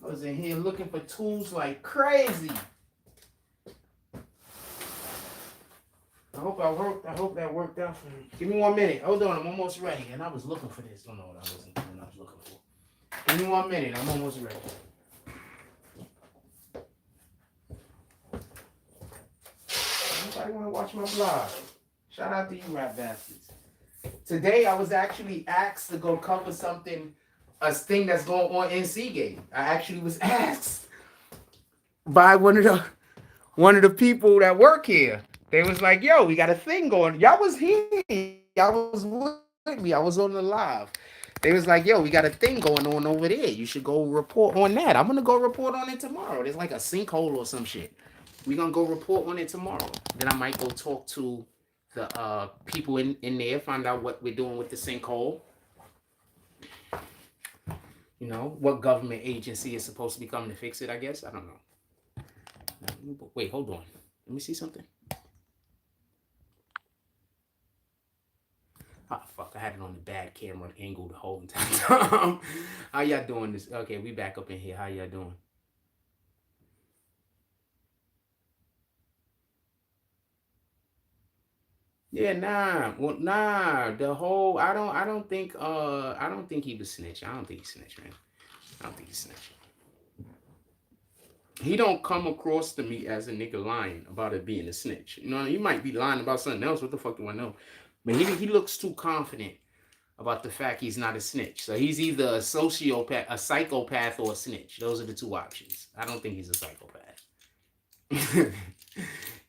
I was in here looking for tools like crazy. I hope that worked out for me. Give me 1 minute. Hold on, I'm almost ready. And I was looking for this. Don't know what I wasn't doing. I was looking for. Give me 1 minute. I'm almost ready. Anybody want to watch my vlog? Shout out to you, rap bastards. Today I was actually asked to go cover something, a thing that's going on in Seagate. I actually was asked by one of the people that work here. They was like, "Yo, we got a thing going." Y'all was here. Y'all was with me. I was on the live. They was like, "Yo, we got a thing going on over there. You should go report on that." I'm gonna go report on it tomorrow. There's like a sinkhole or some shit. We gonna go report on it tomorrow. Then I might go talk to the people in there, find out what we're doing with the sinkhole. You know, what government agency is supposed to be coming to fix it, I guess. I don't know. Wait, hold on. Let me see something. Oh, fuck. I had it on the bad camera angle the whole time. How y'all doing this? Okay, we back up in here. How y'all doing? Yeah, nah. Well, nah. The whole I don't think he was snitch. I don't think he snitched, man. I don't think he snitched. He don't come across to me as a nigga lying about it being a snitch. You know, he might be lying about something else. What the fuck do I know? But he looks too confident about the fact he's not a snitch. So he's either a sociopath, a psychopath, or a snitch. Those are the two options. I don't think he's a psychopath.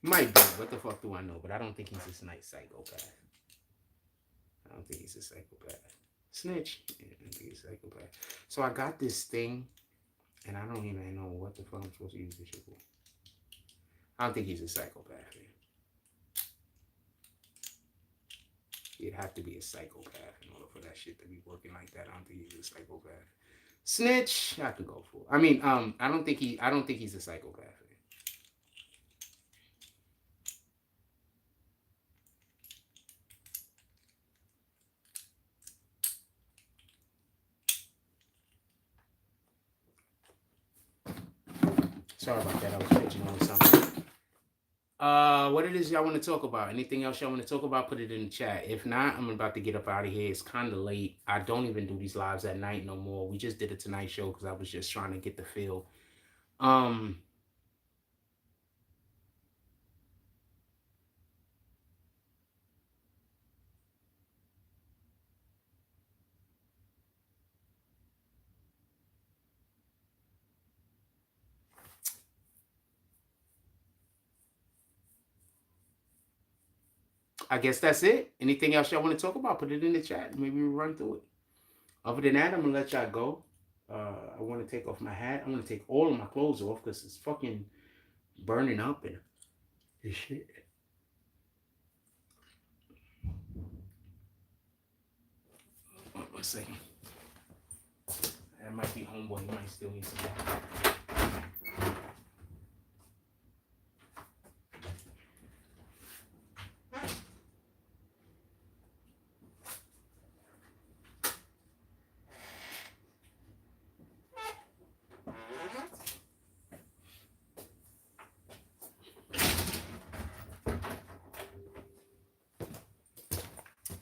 Might be. What the fuck do I know? But I don't think he's a nice psychopath. I don't think he's a psychopath. Snitch. Yeah, I don't think he's a psychopath. So I got this thing, and I don't even know what the fuck I'm supposed to use this shit for. I don't think he's a psychopath. Man. You'd have to be a psychopath in order for that shit to be working like that. I don't think he's a psychopath. Snitch, I could go for. I mean, I don't think he's a psychopath. Sorry about that. I was pitching on something. What it is y'all want to talk about? Anything else y'all want to talk about? Put it in the chat. If not, I'm about to get up out of here. It's kind of late. I don't even do these lives at night no more. We just did a Tonight Show because I was just trying to get the feel. I guess that's it. Anything else y'all want to talk about? Put it in the chat. Maybe we'll run through it. Other than that, I'm gonna let y'all go. I want to take off my hat. I'm gonna take all of my clothes off because it's fucking burning up and this shit. One second. That might be homeboy. He might still need some help.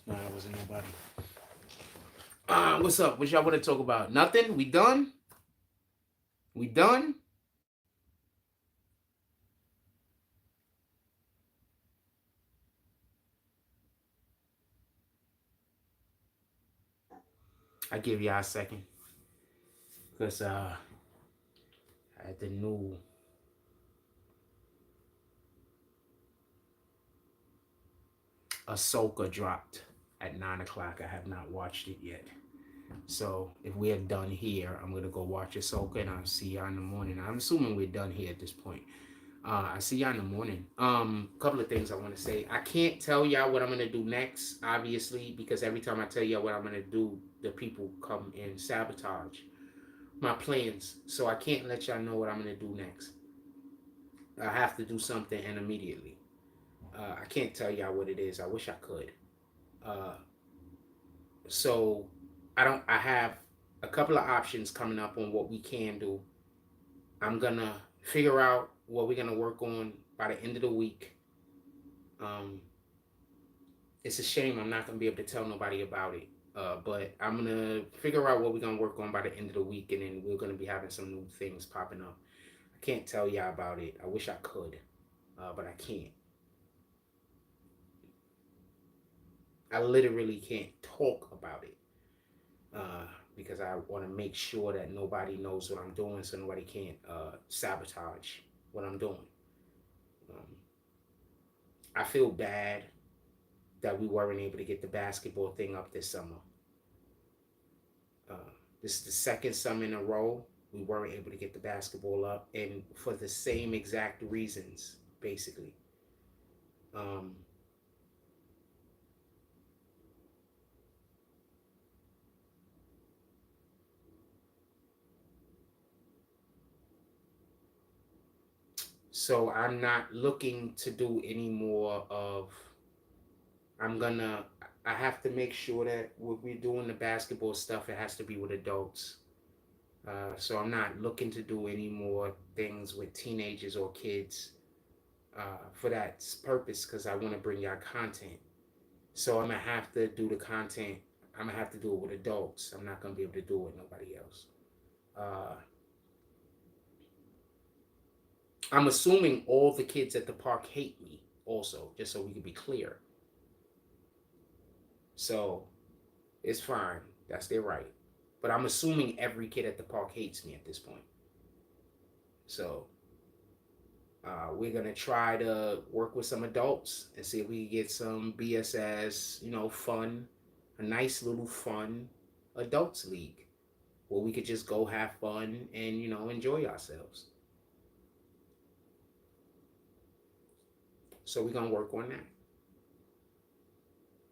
No, that wasn't nobody. What's up? What y'all want to talk about? Nothing? We done? We done? I give y'all a second. Because I had the new Ahsoka dropped at 9 o'clock. I have not watched it yet. So if we're done here, I'm gonna go watch Ahsoka, and I'll see y'all in the morning. I'm assuming we're done here at this point. I see y'all in the morning. Couple of things I want to say. I can't tell y'all what I'm gonna do next, obviously, because every time I tell y'all what I'm gonna do, the people come and sabotage my plans. So I can't let y'all know what I'm gonna do next. I have to do something and immediately. I can't tell y'all what it is. I wish I could. Uh, so I don't. I have a couple of options coming up on what we can do. I'm gonna figure out what we're gonna work on by the end of the week. Um, it's a shame I'm not gonna be able to tell nobody about it. But I'm gonna figure out what we're gonna work on by the end of the week, and then we're gonna be having some new things popping up. I can't tell y'all about it. I wish I could, but I can't. I literally can't talk about it uh, because I want to make sure that nobody knows what I'm doing, so nobody can't sabotage what I'm doing. Um, I feel bad that we weren't able to get the basketball thing up this summer. Uh, this is the second summer in a row we weren't able to get the basketball up, and for the same exact reasons, basically. Um, so I'm not looking to do any more of. I'm gonna. I have to make sure that when we're doing the basketball stuff, it has to be with adults. So I'm not looking to do any more things with teenagers or kids for that purpose because I want to bring y'all content. So I'm gonna have to do the content. I'm gonna have to do it with adults. I'm not gonna be able to do it with nobody else. Uh, I'm assuming all the kids at the park hate me. Also, just so we can be clear. So it's fine. That's their right. But I'm assuming every kid at the park hates me at this point. So we're gonna try to work with some adults and see if we can get some BSS, fun, a nice little fun adults league where we could just go have fun and enjoy ourselves. So we're gonna work on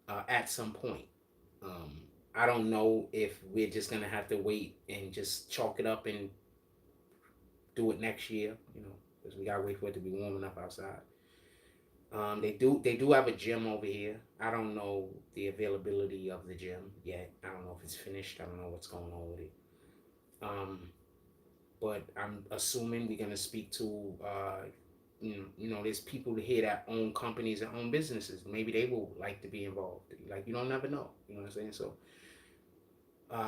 that at some point. Um, I don't know if we're just gonna have to wait and just chalk it up and do it next year, because we gotta wait for it to be warm enough outside. They do have a gym over here. I don't know the availability of the gym yet. I don't know if it's finished. I don't know what's going on with it. Um, but I'm assuming we're gonna speak to there's people here that own companies and own businesses. Maybe they will like to be involved. Like you don't never know. You know what I'm saying? So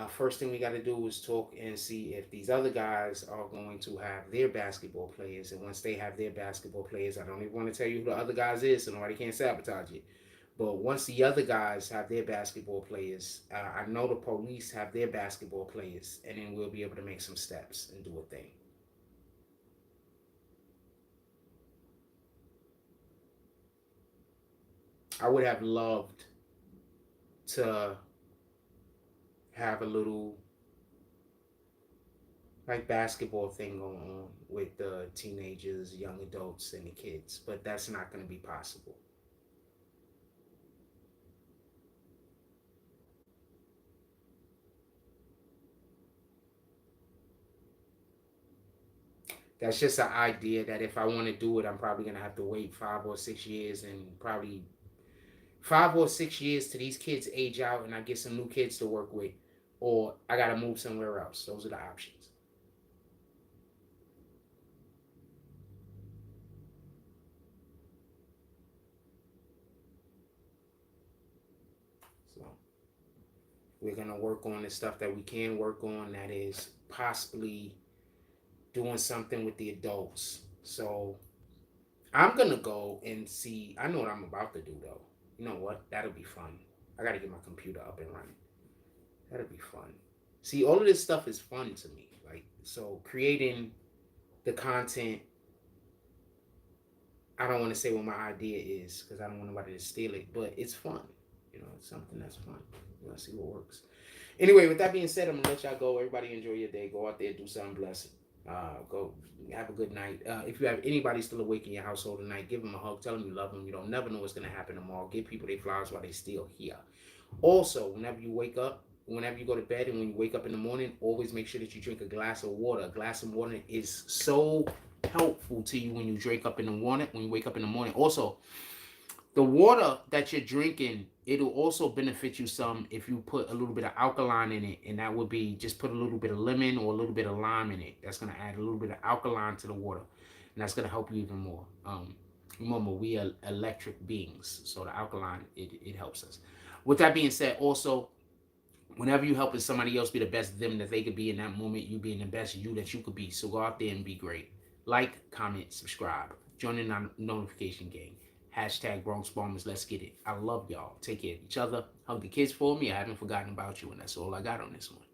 first thing we got to do is talk and see if these other guys are going to have their basketball players. And once they have their basketball players, I don't even want to tell you who the other guys is, so nobody can sabotage it. But once the other guys have their basketball players, I know the police have their basketball players, and then we'll be able to make some steps and do a thing. I would have loved to have a little like basketball thing going on with the teenagers, young adults, and the kids, but that's not going to be possible. That's just an idea that if I want to do it, I'm probably going to have to wait 5 or 6 years, and probably 5 or 6 years to these kids age out and I get some new kids to work with, or I got to move somewhere else. Those are the options. So we're going to work on the stuff that we can work on, that is possibly doing something with the adults. So I'm gonna go and see. I know what I'm about to do though. You know what? That'll be fun. I gotta get my computer up and running. That'll be fun. See, all of this stuff is fun to me. Like, so creating the content, I don't want to say what my idea is because I don't want nobody to steal it, but it's fun. It's something that's fun. We'll see what works. Anyway, with that being said, I'm gonna let y'all go. Everybody enjoy your day. Go out there, do something blessed. Go have a good night. If you have anybody still awake in your household tonight, give them a hug. Tell them you love them. You don't never know what's gonna happen tomorrow. Give people their flowers while they still here. Also, whenever you wake up, whenever you go to bed, and when you wake up in the morning, always make sure that you drink a glass of water. A glass of water is so helpful to you when you drink up in the morning. When you wake up in the morning, also the water that you're drinking, it'll also benefit you some if you put a little bit of alkaline in it, and that would be just put a little bit of lemon or a little bit of lime in it. That's gonna add a little bit of alkaline to the water, and that's gonna help you even more. Remember, we are electric beings, so the alkaline it helps us. With that being said, also whenever you helping somebody else be the best them that they could be in that moment, you being the best you that you could be. So go out there and be great. Like, comment, subscribe, join in our notification gang. Hashtag Bronx Bombers. Let's get it. I love y'all. Take care of each other. Hug the kids for me. I haven't forgotten about you, and that's all I got on this one.